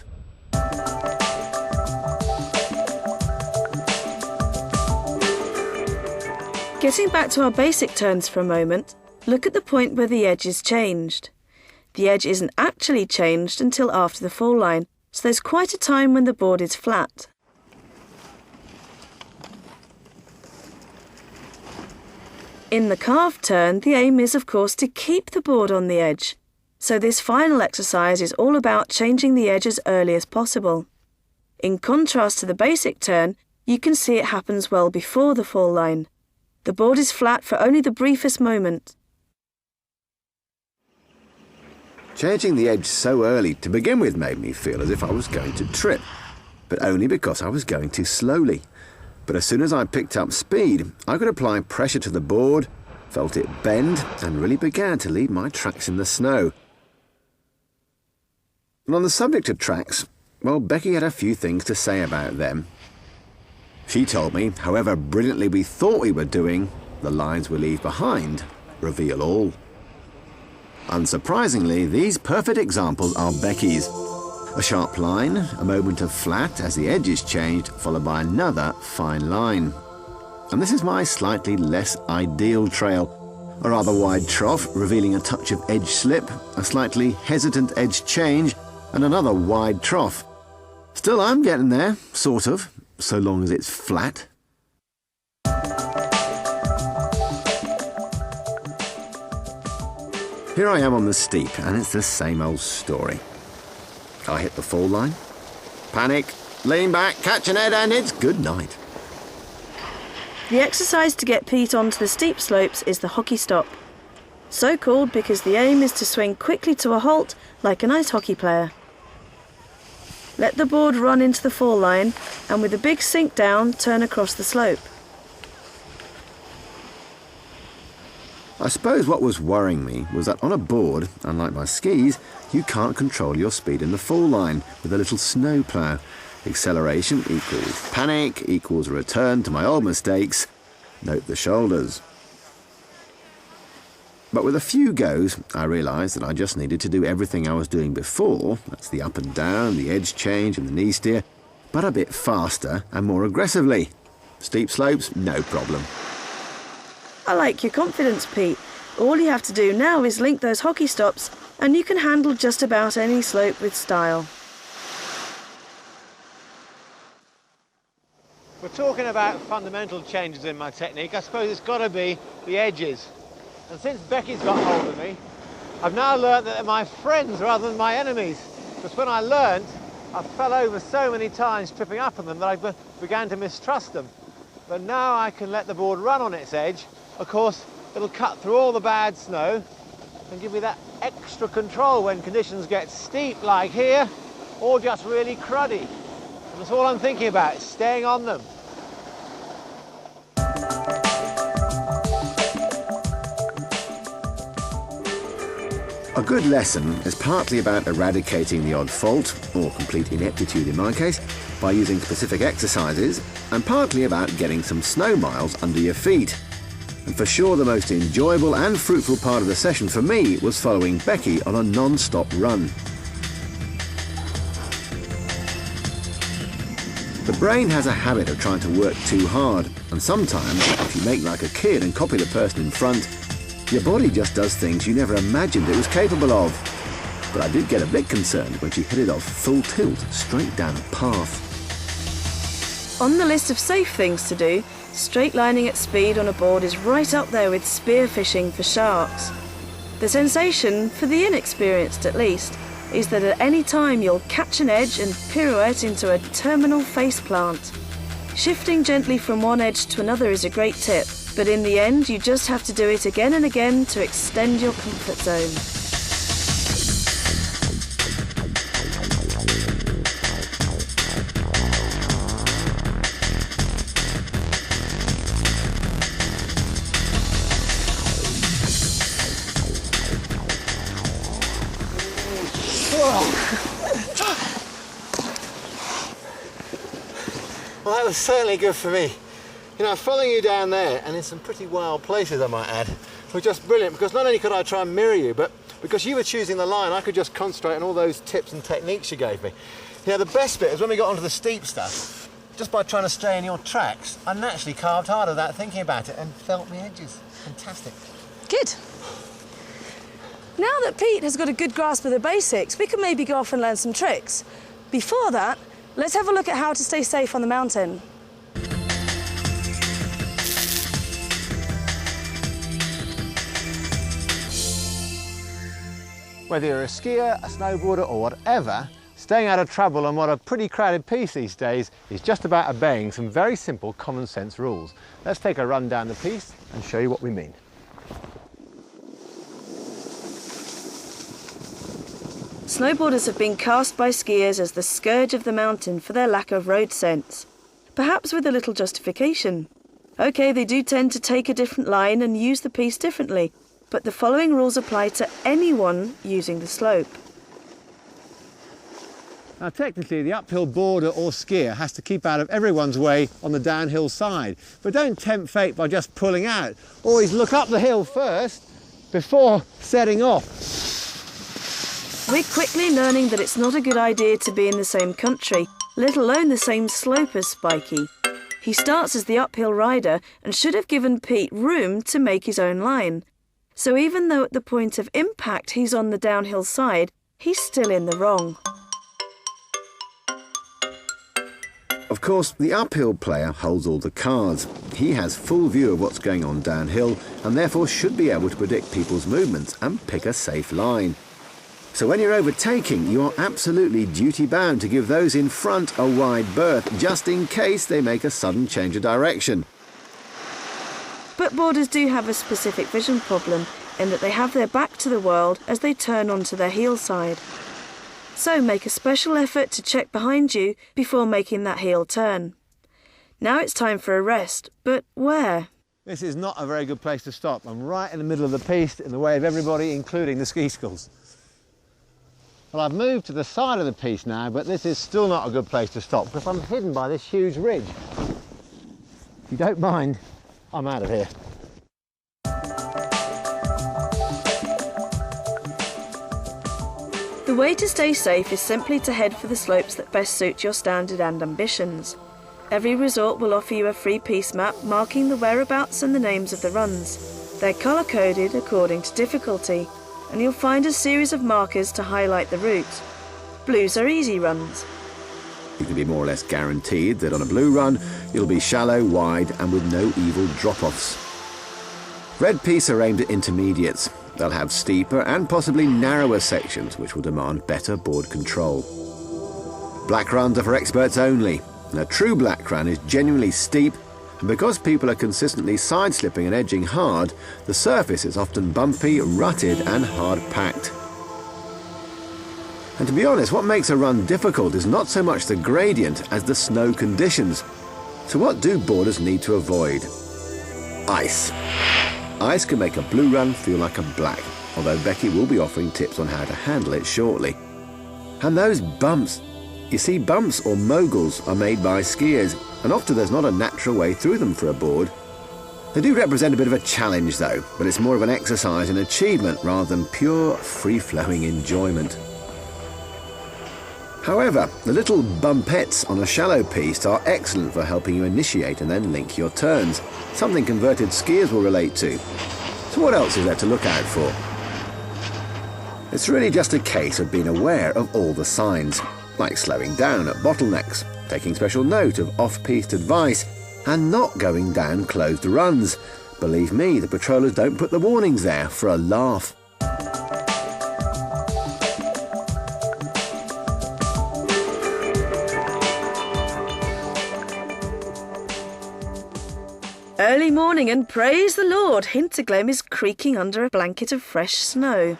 B: Getting back to our basic turns for a moment, look at the point where the edge is changed. The edge isn't actually changed until after the fall line, so there's quite a time when the board is flat. In the carved turn, the aim is, of course, to keep the board on the edge. So this final exercise is all about changing the edge as early as possible. In contrast to the basic turn, you can see it happens well before the fall line. The board is flat for only the briefest moment.
C: Changing the edge so early to begin with made me feel as if I was going to trip, but only because I was going too slowly. But as soon as I picked up speed, I could apply pressure to the board, felt it bend, and really began to leave my tracks in the snow. And on the subject of tracks, well, Becky had a few things to say about them. She told me, however brilliantly we thought we were doing, the lines we leave behind reveal all. Unsurprisingly, these perfect examples are Becky's. A sharp line, a moment of flat as the edge is changed, followed by another fine line. And this is my slightly less ideal trail. A rather wide trough, revealing a touch of edge slip, a slightly hesitant edge change, and another wide trough. Still, I'm getting there, sort of, so long as it's flat. Here I am on the steep, and it's the same old story. I hit the fall line, panic, lean back, catch an head, and it's good night.
B: The exercise to get Pete onto the steep slopes is the hockey stop. So called because the aim is to swing quickly to a halt like an ice hockey player. Let the board run into the fall line and with a big sink down, turn across the slope.
C: I suppose what was worrying me was that on a board, unlike my skis, you can't control your speed in the fall line with a little snow plough. Acceleration equals panic equals return to my old mistakes. Note the shoulders. But with a few goes, I realised that I just needed to do everything I was doing before, that's the up and down, the edge change and the knee steer, but a bit faster and more aggressively. Steep slopes, no problem.
B: I like your confidence, Pete. All you have to do now is link those hockey stops and you can handle just about any slope with style.
A: We're talking about fundamental changes in my technique. I suppose it's got to be the edges. And since Becky's got hold of me, I've now learnt that they're my friends rather than my enemies. Because when I learnt, I fell over so many times tripping up on them that I began to mistrust them. But now I can let the board run on its edge. Of course, it'll cut through all the bad snow and give me that extra control when conditions get steep like here, or just really cruddy. And that's all I'm thinking about, staying on them.
C: A good lesson is partly about eradicating the odd fault, or complete ineptitude in my case, by using specific exercises, and partly about getting some snow miles under your feet. And for sure the most enjoyable and fruitful part of the session for me was following Becky on a non-stop run. The brain has a habit of trying to work too hard, and sometimes, if you make like a kid and copy the person in front, your body just does things you never imagined it was capable of. But I did get a bit concerned when she hit it off full tilt straight down a path.
B: On the list of safe things to do, straight lining at speed on a board is right up there with spearfishing for sharks. The sensation, for the inexperienced at least, is that at any time you'll catch an edge and pirouette into a terminal faceplant. Shifting gently from one edge to another is a great tip, but in the end you just have to do it again and again to extend your comfort zone.
A: Well, that was certainly good for me. You know, following you down there, and in some pretty wild places I might add, was just brilliant, because not only could I try and mirror you, but because you were choosing the line, I could just concentrate on all those tips and techniques you gave me. You know, the best bit is when we got onto the steep stuff, just by trying to stay in your tracks, I naturally carved harder without thinking about it and felt my edges. Fantastic.
B: Good. Now that Pete has got a good grasp of the basics, we can maybe go off and learn some tricks. Before that, let's have a look at how to stay safe on the mountain.
A: Whether you're a skier, a snowboarder or whatever, staying out of trouble on what are pretty crowded piste these days is just about obeying some very simple common sense rules. Let's take a run down the piste and show you what we mean.
B: Snowboarders have been cast by skiers as the scourge of the mountain for their lack of road sense. Perhaps with a little justification. OK, they do tend to take a different line and use the piste differently, but the following rules apply to anyone using the slope.
A: Now technically the uphill boarder or skier has to keep out of everyone's way on the downhill side, but don't tempt fate by just pulling out. Always look up the hill first before setting off.
B: We're quickly learning that it's not a good idea to be in the same country, let alone the same slope as Spiky. He starts as the uphill rider and should have given Pete room to make his own line. So even though at the point of impact he's on the downhill side, he's still in the wrong.
C: Of course, the uphill player holds all the cards. He has full view of what's going on downhill and therefore should be able to predict people's movements and pick a safe line. So when you're overtaking, you're absolutely duty-bound to give those in front a wide berth, just in case they make a sudden change of direction.
B: But boarders do have a specific vision problem in that they have their back to the world as they turn onto their heel side. So make a special effort to check behind you before making that heel turn. Now it's time for a rest, but where?
A: This is not a very good place to stop. I'm right in the middle of the piste, in the way of everybody, including the ski schools. Well, I've moved to the side of the piste now, but this is still not a good place to stop because I'm hidden by this huge ridge. If you don't mind, I'm out of here.
B: The way to stay safe is simply to head for the slopes that best suit your standard and ambitions. Every resort will offer you a free piste map marking the whereabouts and the names of the runs. They're colour-coded according to difficulty, and you'll find a series of markers to highlight the route. Blues are easy runs.
C: You can be more or less guaranteed that on a blue run, it'll be shallow, wide, and with no evil drop-offs. Red pistes are aimed at intermediates. They'll have steeper and possibly narrower sections, which will demand better board control. Black runs are for experts only. And a true black run is genuinely steep, and because people are consistently side-slipping and edging hard, the surface is often bumpy, rutted, and hard-packed. And to be honest, what makes a run difficult is not so much the gradient as the snow conditions. So what do boarders need to avoid? Ice. Ice can make a blue run feel like a black, although Becky will be offering tips on how to handle it shortly. And those bumps. You see, bumps or moguls are made by skiers, and often there's not a natural way through them for a board. They do represent a bit of a challenge though, but it's more of an exercise in achievement rather than pure free-flowing enjoyment. However, the little bumpettes on a shallow piste are excellent for helping you initiate and then link your turns, something converted skiers will relate to. So what else is there to look out for? It's really just a case of being aware of all the signs, like slowing down at bottlenecks, taking special note of off-piste advice, and not going down closed runs. Believe me, the patrollers don't put the warnings there for a laugh.
B: Early morning and praise the Lord, Hinterglemm is creaking under a blanket of fresh snow.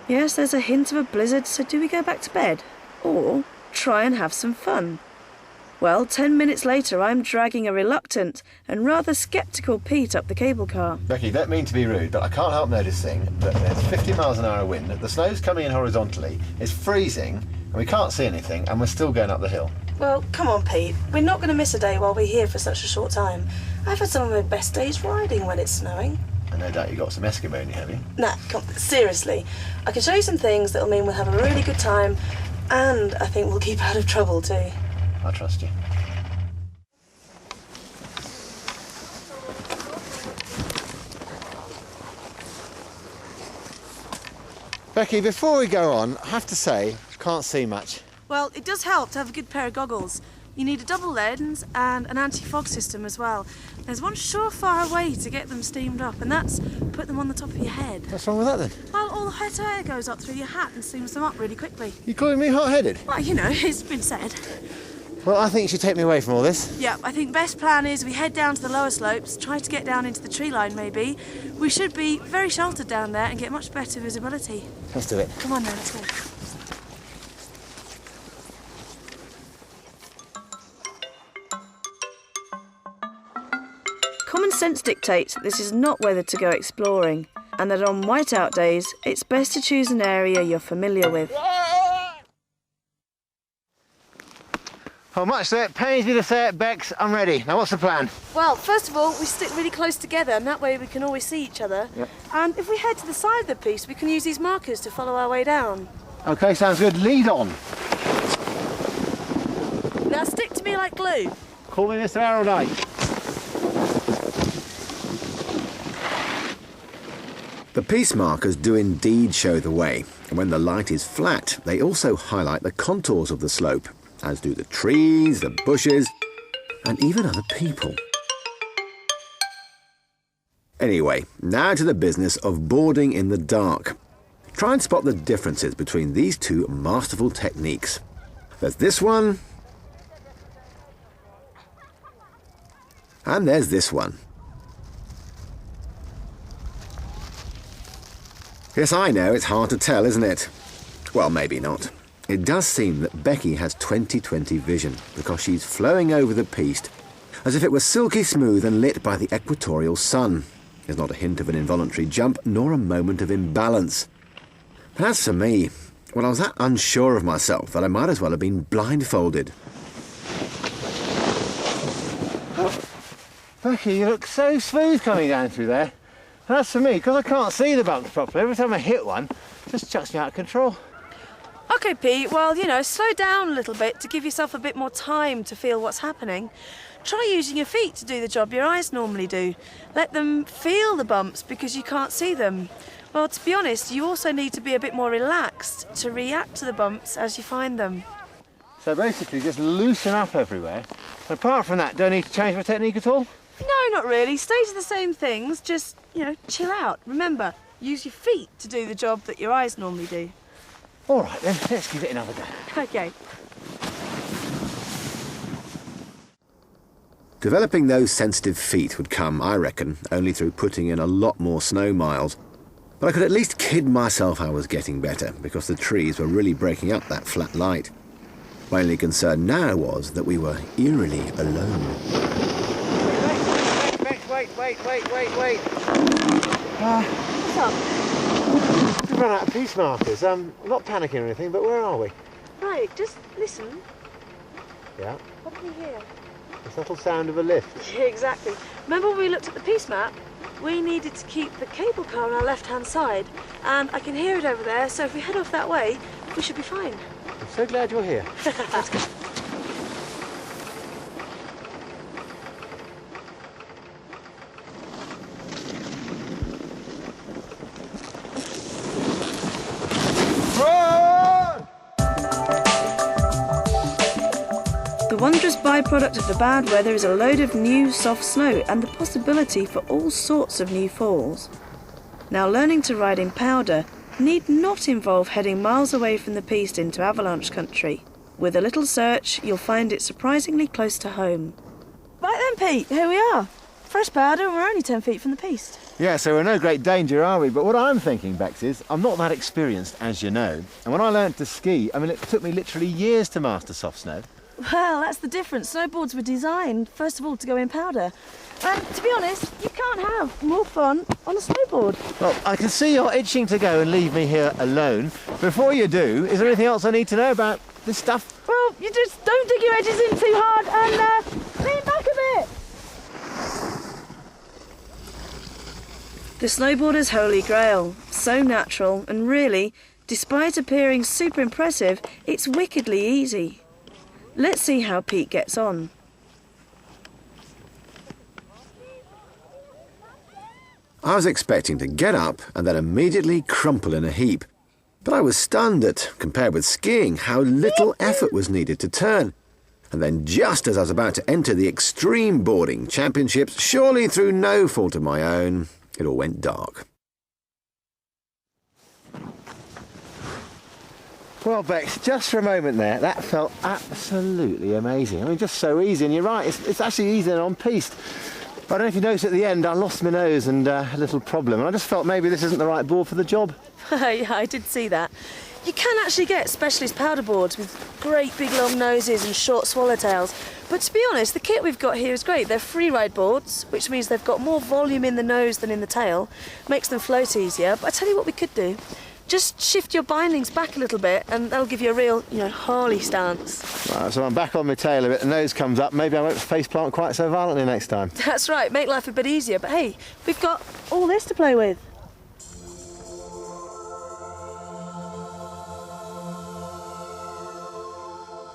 B: Yes, there's a hint of a blizzard, so do we go back to bed? Or try and have some fun? Well, 10 minutes later I'm dragging a reluctant and rather sceptical Pete up the cable car.
A: Becky, don't mean to be rude, but I can't help noticing that there's 50 miles an hour wind, the snow's coming in horizontally, it's freezing, and we can't see anything, and we're still going up the hill.
B: Well, come on, Pete. We're not going to miss a day while we're here for such a short time. I've had some of my best days riding when it's snowing.
A: And no doubt you got some Eskimo in you, have you?
B: Nah, seriously. I can show you some things that'll mean we'll have a really good time, and I think we'll keep out of trouble too.
A: I trust you. Becky, before we go on, I have to say, I can't see much.
B: Well, it does help to have a good pair of goggles. You need a double lens and an anti-fog system as well. There's one surefire way to get them steamed up, and that's put them on the top of your head.
A: What's wrong with that then?
B: Well, all the hot air goes up through your hat and steams them up really quickly.
A: You calling me hot-headed?
B: Well, you know, it's been said.
A: Well, I think you should take me away from all this.
B: Yeah, I think best plan is we head down to the lower slopes, try to get down into the tree line maybe. We should be very sheltered down there and get much better visibility.
A: Let's do it.
B: Come on then, let's go. Common sense dictates that this is not whether to go exploring, and that on whiteout days, it's best to choose an area you're familiar with.
A: Well, much so it pains me to say it, Bex, I'm ready. Now, what's the plan?
B: Well, first of all, we stick really close together, and that way we can always see each other.
A: Yep.
B: And if we head to the side of the piece, we can use these markers to follow our way down.
A: OK, sounds good. Lead on.
B: Now stick to me like glue.
A: Call me Mr. Arrowdyke.
C: The piece markers do indeed show the way, and when the light is flat, they also highlight the contours of the slope, as do the trees, the bushes, and even other people. Anyway, now to the business of boarding in the dark. Try and spot the differences between these two masterful techniques. There's this one, and there's this one. Yes, I know, it's hard to tell, isn't it? Well, maybe not. It does seem that Becky has 20/20 vision because she's flowing over the piste as if it were silky smooth and lit by the equatorial sun. There's not a hint of an involuntary jump nor a moment of imbalance. But as for me, well, I was that unsure of myself that I might as well have been blindfolded.
A: Oh, Becky, you look so smooth coming down through there. And as for me, because I can't see the bumps properly, every time I hit one, it just chucks me out of control.
B: OK, Pete, well, you know, slow down a little bit to give yourself a bit more time to feel what's happening. Try using your feet to do the job your eyes normally do. Let them feel the bumps because you can't see them. Well, to be honest, you also need to be a bit more relaxed to react to the bumps as you find them.
A: So basically, just loosen up everywhere. And apart from that, do I need to change my technique at all?
B: No, not really. Stay to the same things. Just, you know, chill out. Remember, use your feet to do the job that your eyes normally do.
A: All right, then, let's give it another go.
B: OK.
C: Developing those sensitive feet would come, I reckon, only through putting in a lot more snow miles. But I could at least kid myself I was getting better, because the trees were really breaking up that flat light. My only concern now was that we were eerily alone.
A: Wait.
B: What's up?
A: We've run out of piece markers. I'm not panicking or anything, but where are we?
B: Right, just listen.
A: Yeah,
B: What can you hear?
A: the subtle sound of a lift.
B: Yeah, exactly. Remember when we looked at the piece map? We needed to keep the cable car on our left-hand side, and I can hear it over there, so if we head off that way, we should be fine.
A: I'm so glad you're here.
B: Let's go. The wondrous byproduct of the bad weather is a load of new soft snow and the possibility for all sorts of new falls. Now, learning to ride in powder need not involve heading miles away from the piste into avalanche country. With a little search, you'll find it surprisingly close to home. Right then, Pete, here we are. Fresh powder, and we're only 10 feet from the piste.
A: Yeah, so we're in no great danger, are we? But what I'm thinking, Bex, is I'm not that experienced, as you know. And when I learnt to ski, I mean, it took me literally years to master soft snow.
B: Well, that's the difference. Snowboards were designed, first of all, to go in powder. And to be honest, you can't have more fun on a snowboard.
A: Well, I can see you're itching to go and leave me here alone. Before you do, is there anything else I need to know about this stuff?
B: Well, you just don't dig your edges in too hard and lean back a bit. The snowboarder's holy grail. So natural, and really, despite appearing super impressive, it's wickedly easy. Let's see how Pete gets on.
C: I was expecting to get up and then immediately crumple in a heap. But I was stunned at, compared with skiing, how little effort was needed to turn. And then just as I was about to enter the Extreme Boarding Championships, surely through no fault of my own, it all went dark.
A: Well, Bex, just for a moment there, that felt absolutely amazing. I mean, just so easy, and you're right, it's actually easier on piste. But I don't know if you noticed at the end, I lost my nose and a little problem, and I just felt maybe this isn't the right board for the job.
B: Yeah, I did see that. You can actually get specialist powder boards with great big long noses and short swallowtails. But to be honest, the kit we've got here is great. They're free ride boards, which means they've got more volume in the nose than in the tail, makes them float easier. But I tell you what we could do. Just shift your bindings back a little bit and that'll give you a real, Harley stance.
A: Right, so I'm back on my tail a bit, the nose comes up, maybe I won't faceplant quite so violently next time.
B: That's right, make life a bit easier. But hey, we've got all this to play with.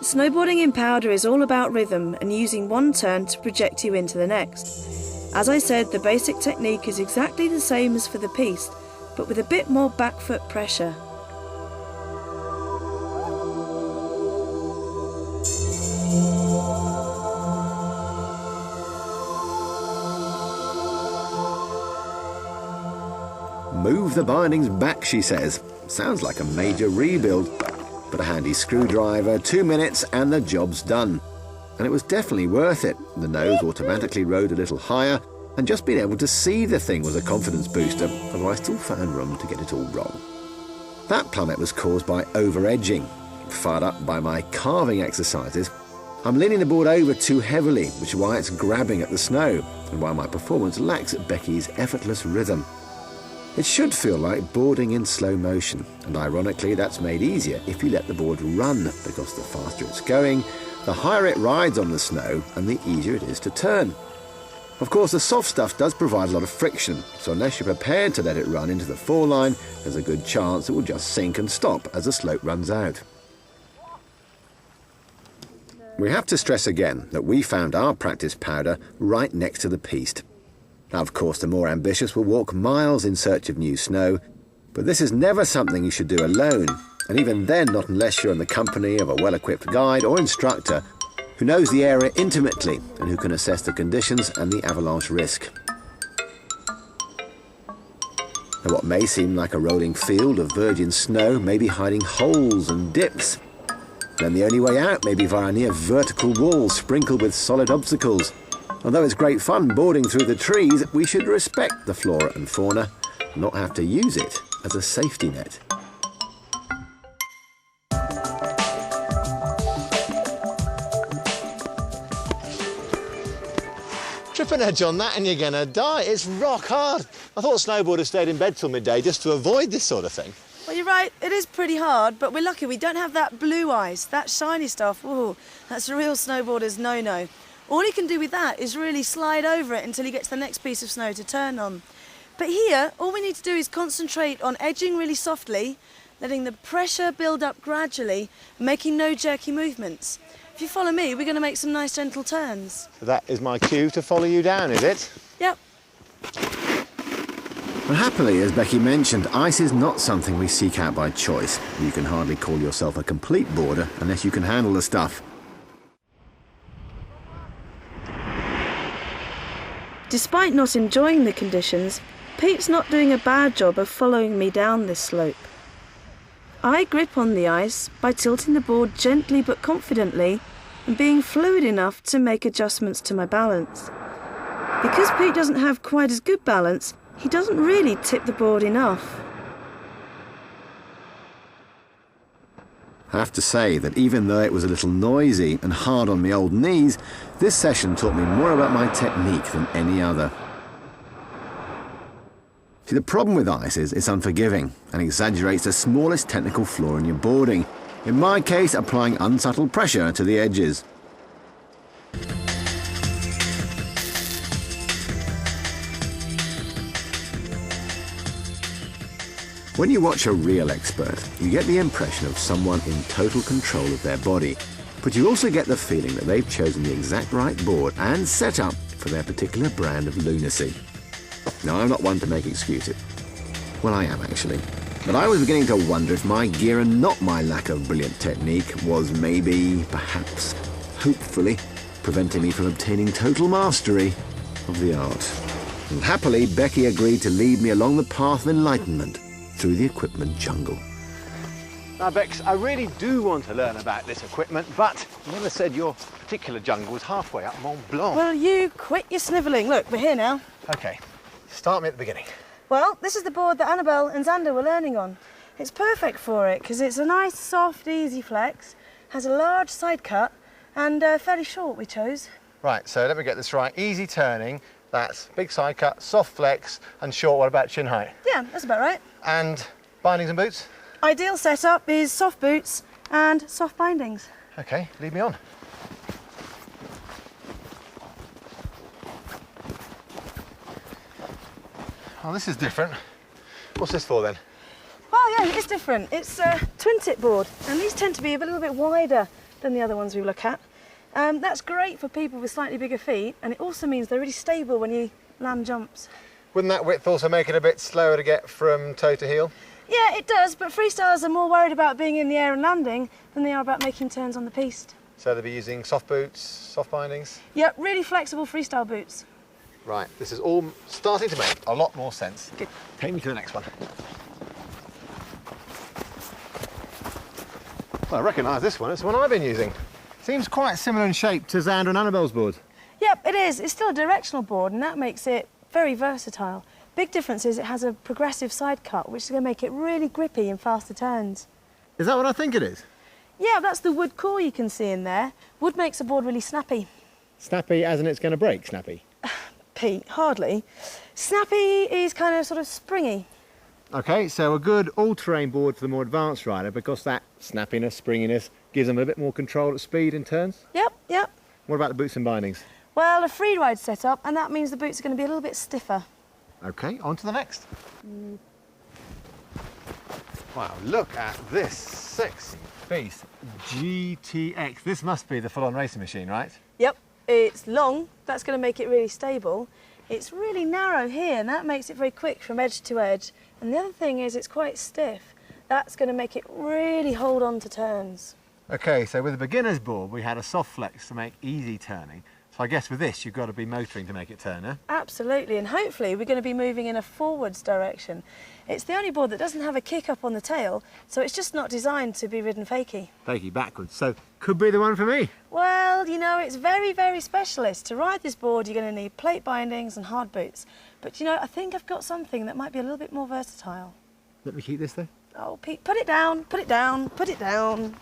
B: Snowboarding in powder is all about rhythm and using one turn to project you into the next. As I said, the basic technique is exactly the same as for the piste, but with a bit more back foot pressure.
C: Move the bindings back, she says. Sounds like a major rebuild. But a handy screwdriver, 2 minutes, and the job's done. And it was definitely worth it. The nose automatically rode a little higher, and just being able to see the thing was a confidence booster, although I still found room to get it all wrong. That plummet was caused by over-edging. Fired up by my carving exercises, I'm leaning the board over too heavily, which is why it's grabbing at the snow, and why my performance lacks Becky's effortless rhythm. It should feel like boarding in slow motion, and ironically that's made easier if you let the board run, because the faster it's going, the higher it rides on the snow and the easier it is to turn. Of course, the soft stuff does provide a lot of friction, so unless you're prepared to let it run into the foreline, there's a good chance it will just sink and stop as the slope runs out. We have to stress again that we found our practice powder right next to the piste. Now, of course, the more ambitious will walk miles in search of new snow, but this is never something you should do alone, and even then not unless you're in the company of a well-equipped guide or instructor who knows the area intimately and who can assess the conditions and the avalanche risk. Now, what may seem like a rolling field of virgin snow may be hiding holes and dips. Then the only way out may be via a near vertical wall sprinkled with solid obstacles. Although it's great fun boarding through the trees, we should respect the flora and fauna, not have to use it as a safety net.
A: Trip an edge on that and you're gonna die. It's rock hard. I thought snowboarders stayed in bed till midday just to avoid this sort of thing.
B: Well, you're right, it is pretty hard, but we're lucky we don't have that blue ice, that shiny stuff. Ooh, that's a real snowboarder's no-no. All he can do with that is really slide over it until he gets the next piece of snow to turn on. But here, all we need to do is concentrate on edging really softly, letting the pressure build up gradually, making no jerky movements. If you follow me, we're going to make some nice gentle turns.
A: That is my cue to follow you down, is it?
B: Yep.
C: Well, happily, as Becky mentioned, ice is not something we seek out by choice. You can hardly call yourself a complete boarder unless you can handle the stuff.
B: Despite not enjoying the conditions, Pete's not doing a bad job of following me down this slope. I grip on the ice by tilting the board gently but confidently and being fluid enough to make adjustments to my balance. Because Pete doesn't have quite as good balance, he doesn't really tip the board enough.
C: I have to say that even though it was a little noisy and hard on my old knees, this session taught me more about my technique than any other. See, the problem with ice is it's unforgiving and exaggerates the smallest technical flaw in your boarding. In my case, applying unsubtle pressure to the edges. When you watch a real expert, you get the impression of someone in total control of their body, but you also get the feeling that they've chosen the exact right board and setup for their particular brand of lunacy. Now, I'm not one to make excuses. Well, I am actually. But I was beginning to wonder if my gear and not my lack of brilliant technique was maybe, perhaps, hopefully preventing me from obtaining total mastery of the art. And happily, Becky agreed to lead me along the path of enlightenment through the equipment jungle.
A: Now, Bex, I really do want to learn about this equipment, but you never said your particular jungle was halfway up Mont Blanc.
B: Well, you quit your snivelling. Look, we're here now.
A: OK, start me at the beginning.
B: Well, this is the board that Annabelle and Xander were learning on. It's perfect for it because it's a nice, soft, easy flex, has a large side cut, and fairly short we chose.
A: Right, so let me get this right. Easy turning, that's big side cut, soft flex, and short. What about chin height?
B: Yeah, that's about right.
A: And bindings and boots?
B: Ideal setup is soft boots and soft bindings.
A: OK, lead me on. Oh, this is different. What's this for then?
B: Well, yeah, it's different. It's a twin tip board, and these tend to be a little bit wider than the other ones we look at. That's great for people with slightly bigger feet, and it also means they're really stable when you land jumps.
A: Wouldn't that width also make it a bit slower to get from toe to heel?
B: Yeah, it does, but freestylers are more worried about being in the air and landing than they are about making turns on the piste.
A: So they'll be using soft boots, soft bindings?
B: Yep, really flexible freestyle boots.
A: Right, this is all starting to make a lot more sense.
B: Good.
A: Take me to the next one. Well, I recognise this one. It's the one I've been using. Seems quite similar in shape to Xander and Annabelle's board.
B: Yep, it is. It's still a directional board, and that makes it very versatile. Big difference is it has a progressive side cut, which is going to make it really grippy in faster turns.
A: Is that what I think it is?
B: Yeah, that's the wood core you can see in there. Wood makes a board really snappy.
A: Snappy as in it's going to break snappy?
B: Pete, hardly. Snappy is kind of sort of springy.
A: OK, so a good all-terrain board for the more advanced rider because that snappiness, springiness gives them a bit more control at speed in turns?
B: Yep, yep.
A: What about the boots and bindings?
B: Well, a free ride setup, and that means the boots are going to be a little bit stiffer.
A: OK, on to the next. Wow, look at this sexy beast. GTX. This must be the full-on racing machine, right?
B: Yep, it's long. That's going to make it really stable. It's really narrow here, and that makes it very quick from edge to edge. And the other thing is it's quite stiff. That's going to make it really hold on to turns.
A: OK, so with the beginner's board, we had a soft flex to make easy turning. So I guess with this, you've got to be motoring to make it turn, huh?
B: Absolutely, and hopefully we're going to be moving in a forwards direction. It's the only board that doesn't have a kick up on the tail, so it's just not designed to be ridden fakie.
A: Fakie backwards, so could be the one for me.
B: Well, you know, it's very, very specialist. To ride this board, you're going to need plate bindings and hard boots. But, you know, I think I've got something that might be a little bit more versatile.
A: Let me keep this, though.
B: Oh, Pete, put it down, put it down, put it down.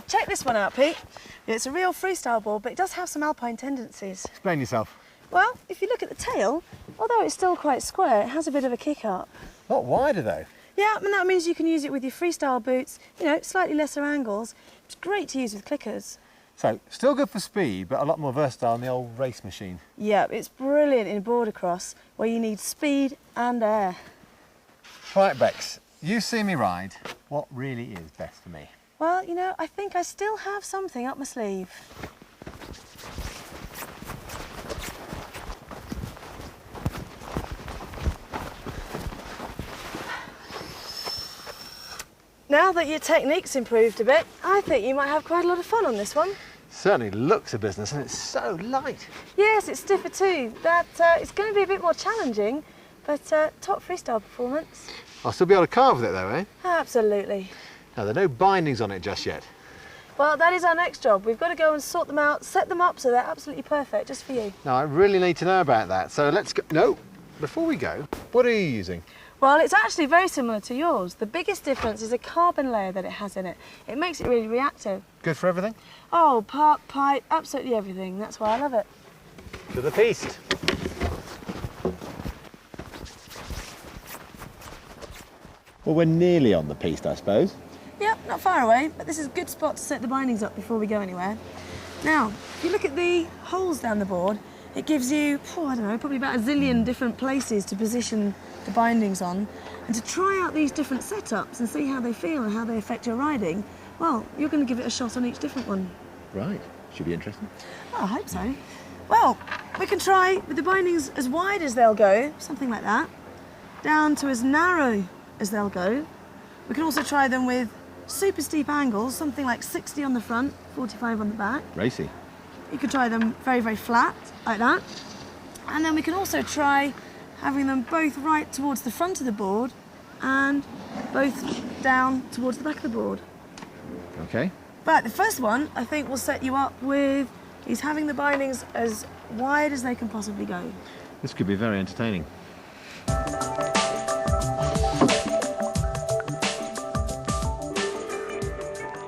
B: Check this one out, Pete. It's a real freestyle board, but it does have some alpine tendencies.
A: Explain yourself.
B: Well, if you look at the tail, although it's still quite square, it has a bit of a kick up.
A: Not wider, though.
B: Yeah, and that means you can use it with your freestyle boots, you know, slightly lesser angles. It's great to use with clickers.
A: So, still good for speed, but a lot more versatile than the old race machine.
B: Yeah, it's brilliant in border cross, where you need speed and air.
A: Right, Bex, you see me ride. What really is best for me?
B: Well, you know, I think I still have something up my sleeve. Now that your technique's improved a bit, I think you might have quite a lot of fun on this one.
A: Certainly looks a business, and it's so light.
B: Yes, it's stiffer too. It's going to be a bit more challenging, but top freestyle performance.
A: I'll still be able to carve with it, though, eh?
B: Absolutely.
A: Now, there are no bindings on it just yet.
B: Well, that is our next job. We've got to go and sort them out, set them up so they're absolutely perfect, just for you.
A: Now, I really need to know about that, so let's go. No, before we go, what are you using?
B: Well, it's actually very similar to yours. The biggest difference is a carbon layer that it has in it. It makes it really reactive.
A: Good for everything?
B: Oh, park, pipe, absolutely everything. That's why I love it.
A: To the piste. Well, we're nearly on the piste, I suppose.
B: Yep, not far away, but this is a good spot to set the bindings up before we go anywhere. Now, if you look at the holes down the board, it gives you, I don't know, probably about a zillion different places to position the bindings on. And to try out these different setups and see how they feel and how they affect your riding, well, you're going to give it a shot on each different one.
A: Right. Should be interesting.
B: Oh, I hope so. Well, we can try with the bindings as wide as they'll go, something like that. down to as narrow as they'll go. We can also try them with super steep angles, something like 60 on the front, 45 on the back.
C: Racy.
B: You could try them very, very flat, like that. And then we can also try having them both right towards the front of the board and both down towards the back of the board.
C: Okay.
B: But the first one, I think, will set you up with is having the bindings as wide as they can possibly go.
C: This could be very entertaining.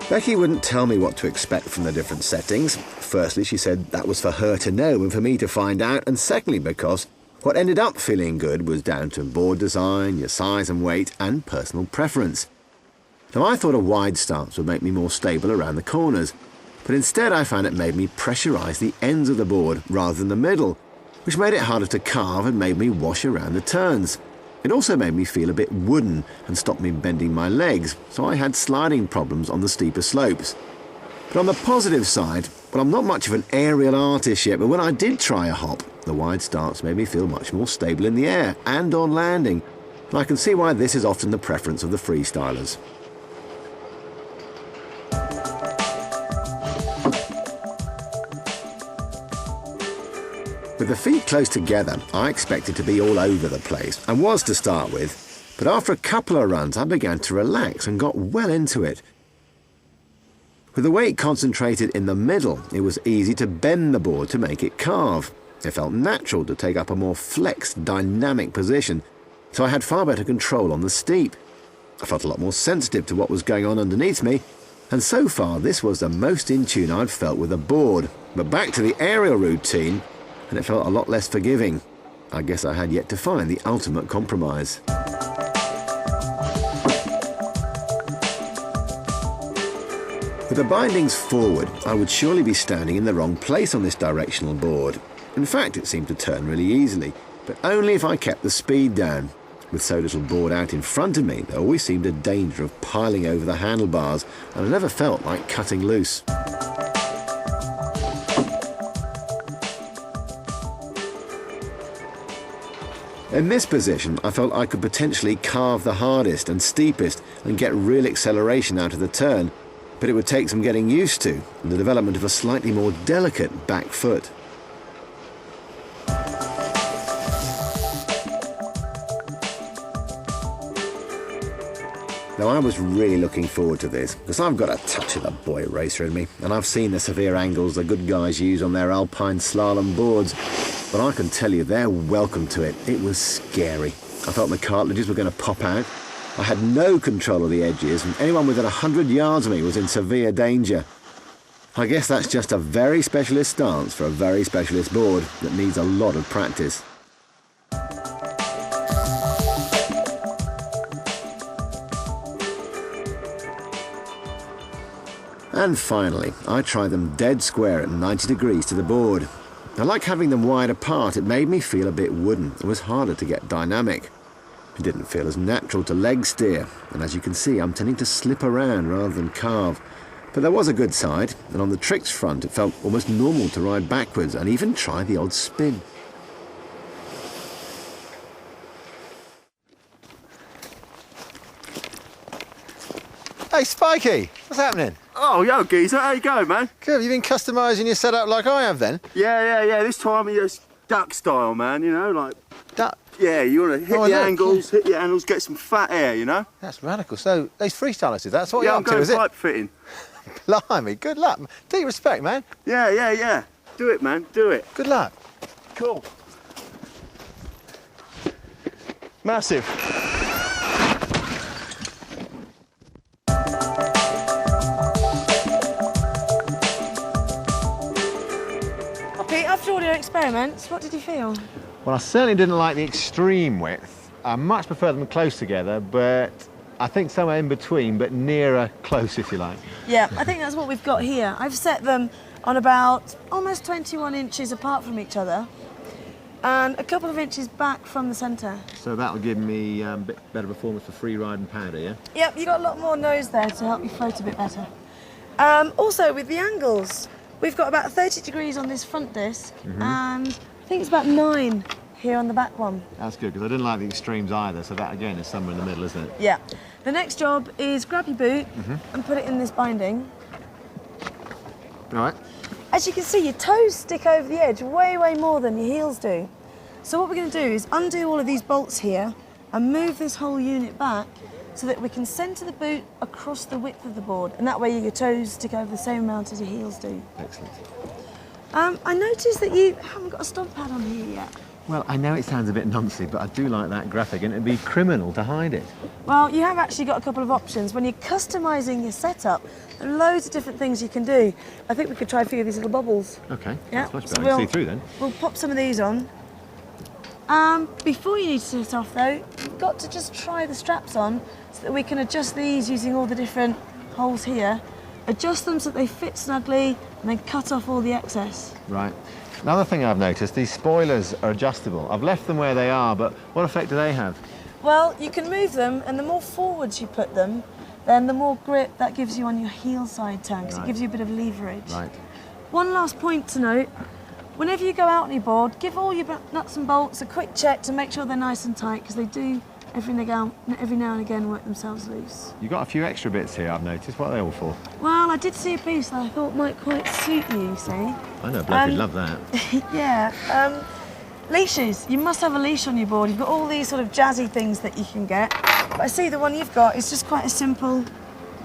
C: Becky wouldn't tell me what to expect from the different settings. Firstly, she said that was for her to know and for me to find out, and secondly because what ended up feeling good was down to board design, your size and weight, and personal preference. Now, I thought a wide stance would make me more stable around the corners, but instead I found it made me pressurise the ends of the board rather than the middle, which made it harder to carve and made me wash around the turns. It also made me feel a bit wooden and stopped me bending my legs, so I had sliding problems on the steeper slopes. But on the positive side, well, I'm not much of an aerial artist yet, but when I did try a hop, the wide stance made me feel much more stable in the air and on landing, and I can see why this is often the preference of the freestylers. With the feet close together, I expected to be all over the place, and was to start with, but after a couple of runs I began to relax and got well into it. With the weight concentrated in the middle, it was easy to bend the board to make it carve. It felt natural to take up a more flexed, dynamic position, so I had far better control on the steep. I felt a lot more sensitive to what was going on underneath me, and so far this was the most in tune I'd felt with a board. But back to the aerial routine, and it felt a lot less forgiving. I guess I had yet to find the ultimate compromise. With the bindings forward, I would surely be standing in the wrong place on this directional board. In fact, it seemed to turn really easily, but only if I kept the speed down. With so little board out in front of me, there always seemed a danger of piling over the handlebars, and I never felt like cutting loose. In this position, I felt I could potentially carve the hardest and steepest and get real acceleration out of the turn, but it would take some getting used to and the development of a slightly more delicate back foot. Now, I was really looking forward to this, because I've got a touch of the boy racer in me, and I've seen the severe angles the good guys use on their alpine slalom boards, but I can tell you they're welcome to it. It was scary. I felt the cartilages were going to pop out. I had no control of the edges, and anyone within 100 yards of me was in severe danger. I guess that's just a very specialist stance for a very specialist board that needs a lot of practice. And finally, I tried them dead square at 90 degrees to the board. I like having them wide apart. It made me feel a bit wooden. It was harder to get dynamic. It didn't feel as natural to leg steer, and as you can see, I'm tending to slip around rather than carve. But there was a good side, and on the tricks front, it felt almost normal to ride backwards and even try the odd spin. Hey, Spikey, what's happening?
D: Oh, yo, geezer, how you going, man?
C: Good, have you been customising your setup like I have then?
D: Yeah. This time it's duck style, man, you know, like...
C: Duck?
D: Yeah, you want to hit the angles, get some fat air, you know?
C: That's radical. So, those freestylers do that? That's what
D: yeah,
C: you're
D: I'm
C: up to,
D: going
C: is it?
D: pipe fitting.
C: Blimey, good luck. Deep respect, man.
D: Yeah. Do it, man, do it.
C: Good luck.
D: Cool. Massive.
B: Pete, after all your experiments, what did you feel?
K: Well, I certainly didn't like the extreme width. I much prefer them close together, but I think somewhere in between, but nearer close, if you like.
B: Yeah, I think that's what we've got here. I've set them on about almost 21 inches apart from each other and a couple of inches back from the centre.
K: So that'll give me a bit better performance for free ride and powder, yeah?
B: Yep, you've got a lot more nose there to help you float a bit better. Also, with the angles, we've got about 30 degrees on this front disc and I think it's about 9 here on the back one.
K: That's good, because I didn't like the extremes either, so that again is somewhere in the middle, isn't it?
B: Yeah. The next job is grab your boot and put it in this binding.
K: All right.
B: As you can see, your toes stick over the edge way, way more than your heels do. So what we're going to do is undo all of these bolts here and move this whole unit back so that we can centre the boot across the width of the board, and that way your toes stick over the same amount as your heels do.
K: Excellent.
B: I noticed that you haven't got a stomp pad on here yet.
K: Well, I know it sounds a bit noncy, but I do like that graphic, and it'd be criminal to hide it.
B: Well, you have actually got a couple of options. When you're customising your setup, there are loads of different things you can do. I think we could try a few of these little bubbles.
K: Okay,
B: Yeah,
K: that's much
B: so
K: better. I can see through then.
B: We'll pop some of these on. Before you need to set off though, you've got to just try the straps on so that we can adjust these using all the different holes here. Adjust them so that they fit snugly and then cut off all the excess.
K: Right. Another thing I've noticed, these spoilers are adjustable. I've left them where they are, but what effect do they have?
B: Well, you can move them, and the more forwards you put them, then the more grip that gives you on your heel side turn, because it gives you a bit of leverage.
K: Right.
B: One last point to note, whenever you go out on your board, give all your nuts and bolts a quick check to make sure they're nice and tight, because they do every now and again work themselves loose.
K: You've got a few extra bits here, I've noticed. What are they all for?
B: Well, I did see a piece that I thought might quite suit you, see?
K: I know, bloke would love that.
B: Yeah. Leashes. You must have a leash on your board. You've got all these sort of jazzy things that you can get. But I see the one you've got is just quite a simple,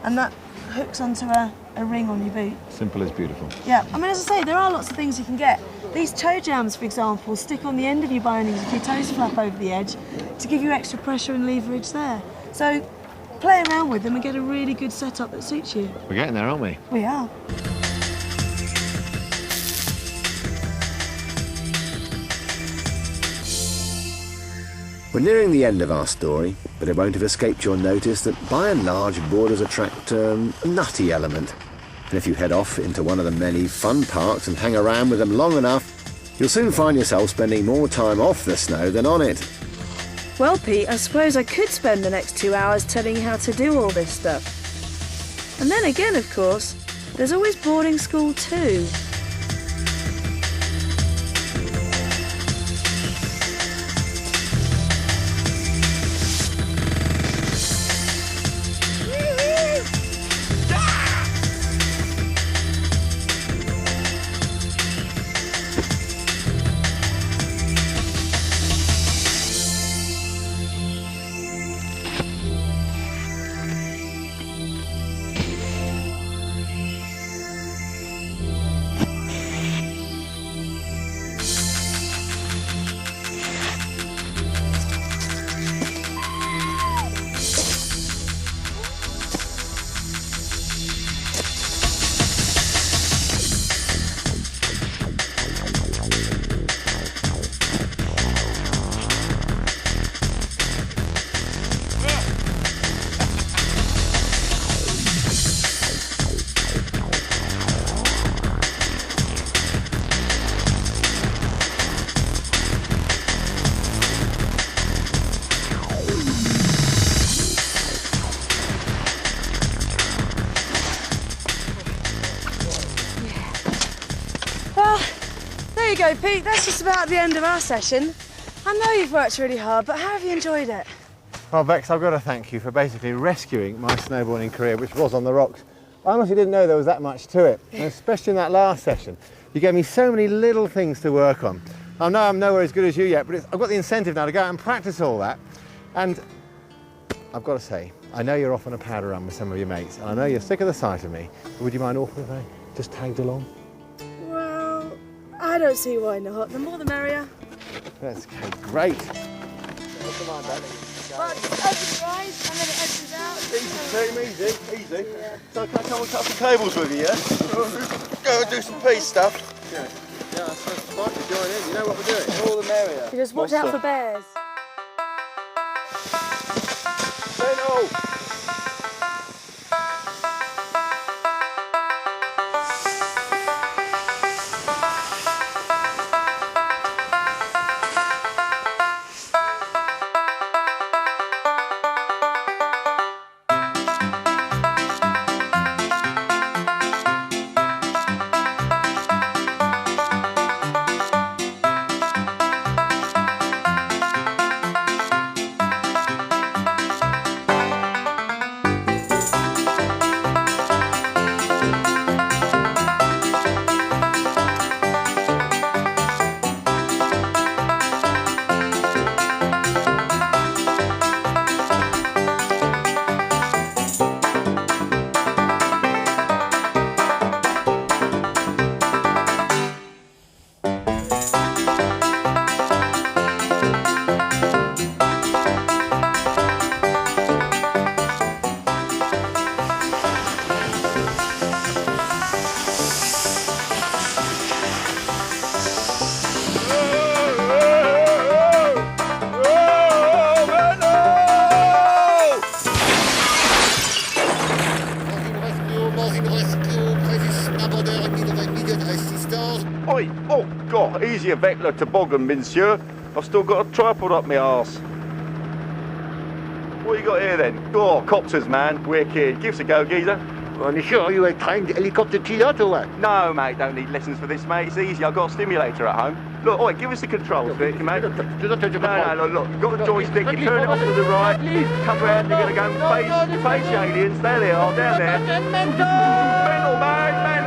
B: and that hooks onto a ring on your boot.
K: Simple is beautiful.
B: Yeah, I mean, as I say, there are lots of things you can get. These toe jams, for example, stick on the end of your bindings if your toes flap over the edge to give you extra pressure and leverage there. So play around with them and get a really good setup that suits you.
K: We're getting there, aren't we?
B: We are.
C: We're nearing the end of our story, but it won't have escaped your notice that by and large borders attract a nutty element. And if you head off into one of the many fun parks and hang around with them long enough, you'll soon find yourself spending more time off the snow than on it.
B: Well, Pete, I suppose I could spend the next 2 hours telling you how to do all this stuff. And then again, of course, there's always boarding school too. There you go, Pete. That's just about the end of our session. I know you've worked really hard, but how have you enjoyed it?
K: Well, Bex, I've got to thank you for basically rescuing my snowboarding career, which was on the rocks. I honestly didn't know there was that much to it, and especially in that last session. You gave me so many little things to work on. I know I'm nowhere as good as you yet, but I've got the incentive now to go out and practice all that. And I've got to say, I know you're off on a powder run with some of your mates, and I know you're sick of the sight of me. Would you mind awfully if I just tagged along?
B: Well, I don't see why not. The more the merrier.
K: That's okay, great.
F: Come on, Daddy.
B: Well, just open your eyes and then it opens out.
F: Easy, easy. So can I come and cut some cables with you, yeah? Go and do some piece stuff.
K: Yeah, that's fine to join in. You know what we're doing.
F: All the merrier.
B: You just watch out for bears.
L: easy a vector toboggan, monsieur. I've still got a tripod up my arse. What you got here then? Oh, copters, man. Wicked. Give us a go, geezer.
M: Are you sure you ain't trying the helicopter pilot or what?
L: No, mate, don't need lessons for this, mate. It's easy. I've got a stimulator at home. Look, oi, give us the controls, mate. No, look, you've got the joystick. You turn it off to the right. Come round, you're going to go and face the aliens. There they are, down there. Mental, man, mental.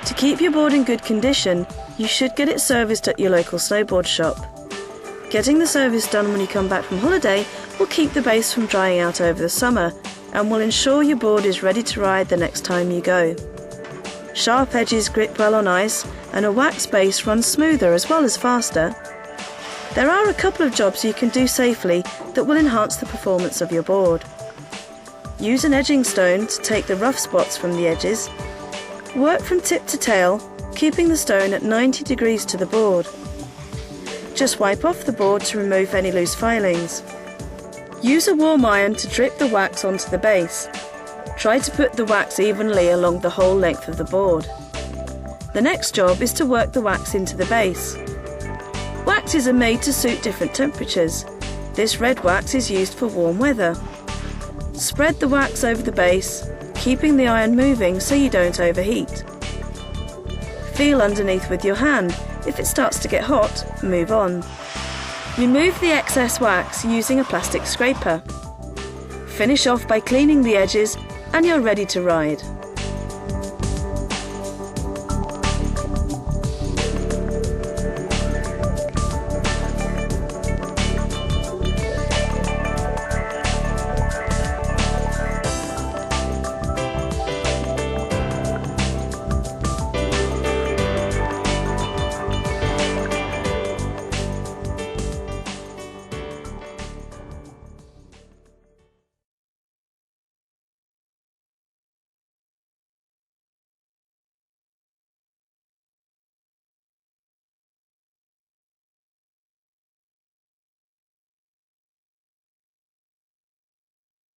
B: To keep your board in good condition, you should get it serviced at your local snowboard shop. Getting the service done when you come back from holiday will keep the base from drying out over the summer and will ensure your board is ready to ride the next time you go. Sharp edges grip well on ice and a wax base runs smoother as well as faster. There are a couple of jobs you can do safely that will enhance the performance of your board. Use an edging stone to take the rough spots from the edges. Work from tip to tail, keeping the stone at 90 degrees to the board. Just wipe off the board to remove any loose filings. Use a warm iron to drip the wax onto the base. Try to put the wax evenly along the whole length of the board. The next job is to work the wax into the base. Waxes are made to suit different temperatures. This red wax is used for warm weather. Spread the wax over the base, keeping the iron moving so you don't overheat. Feel underneath with your hand. If it starts to get hot, move on. Remove the excess wax using a plastic scraper. Finish off by cleaning the edges and you're ready to ride.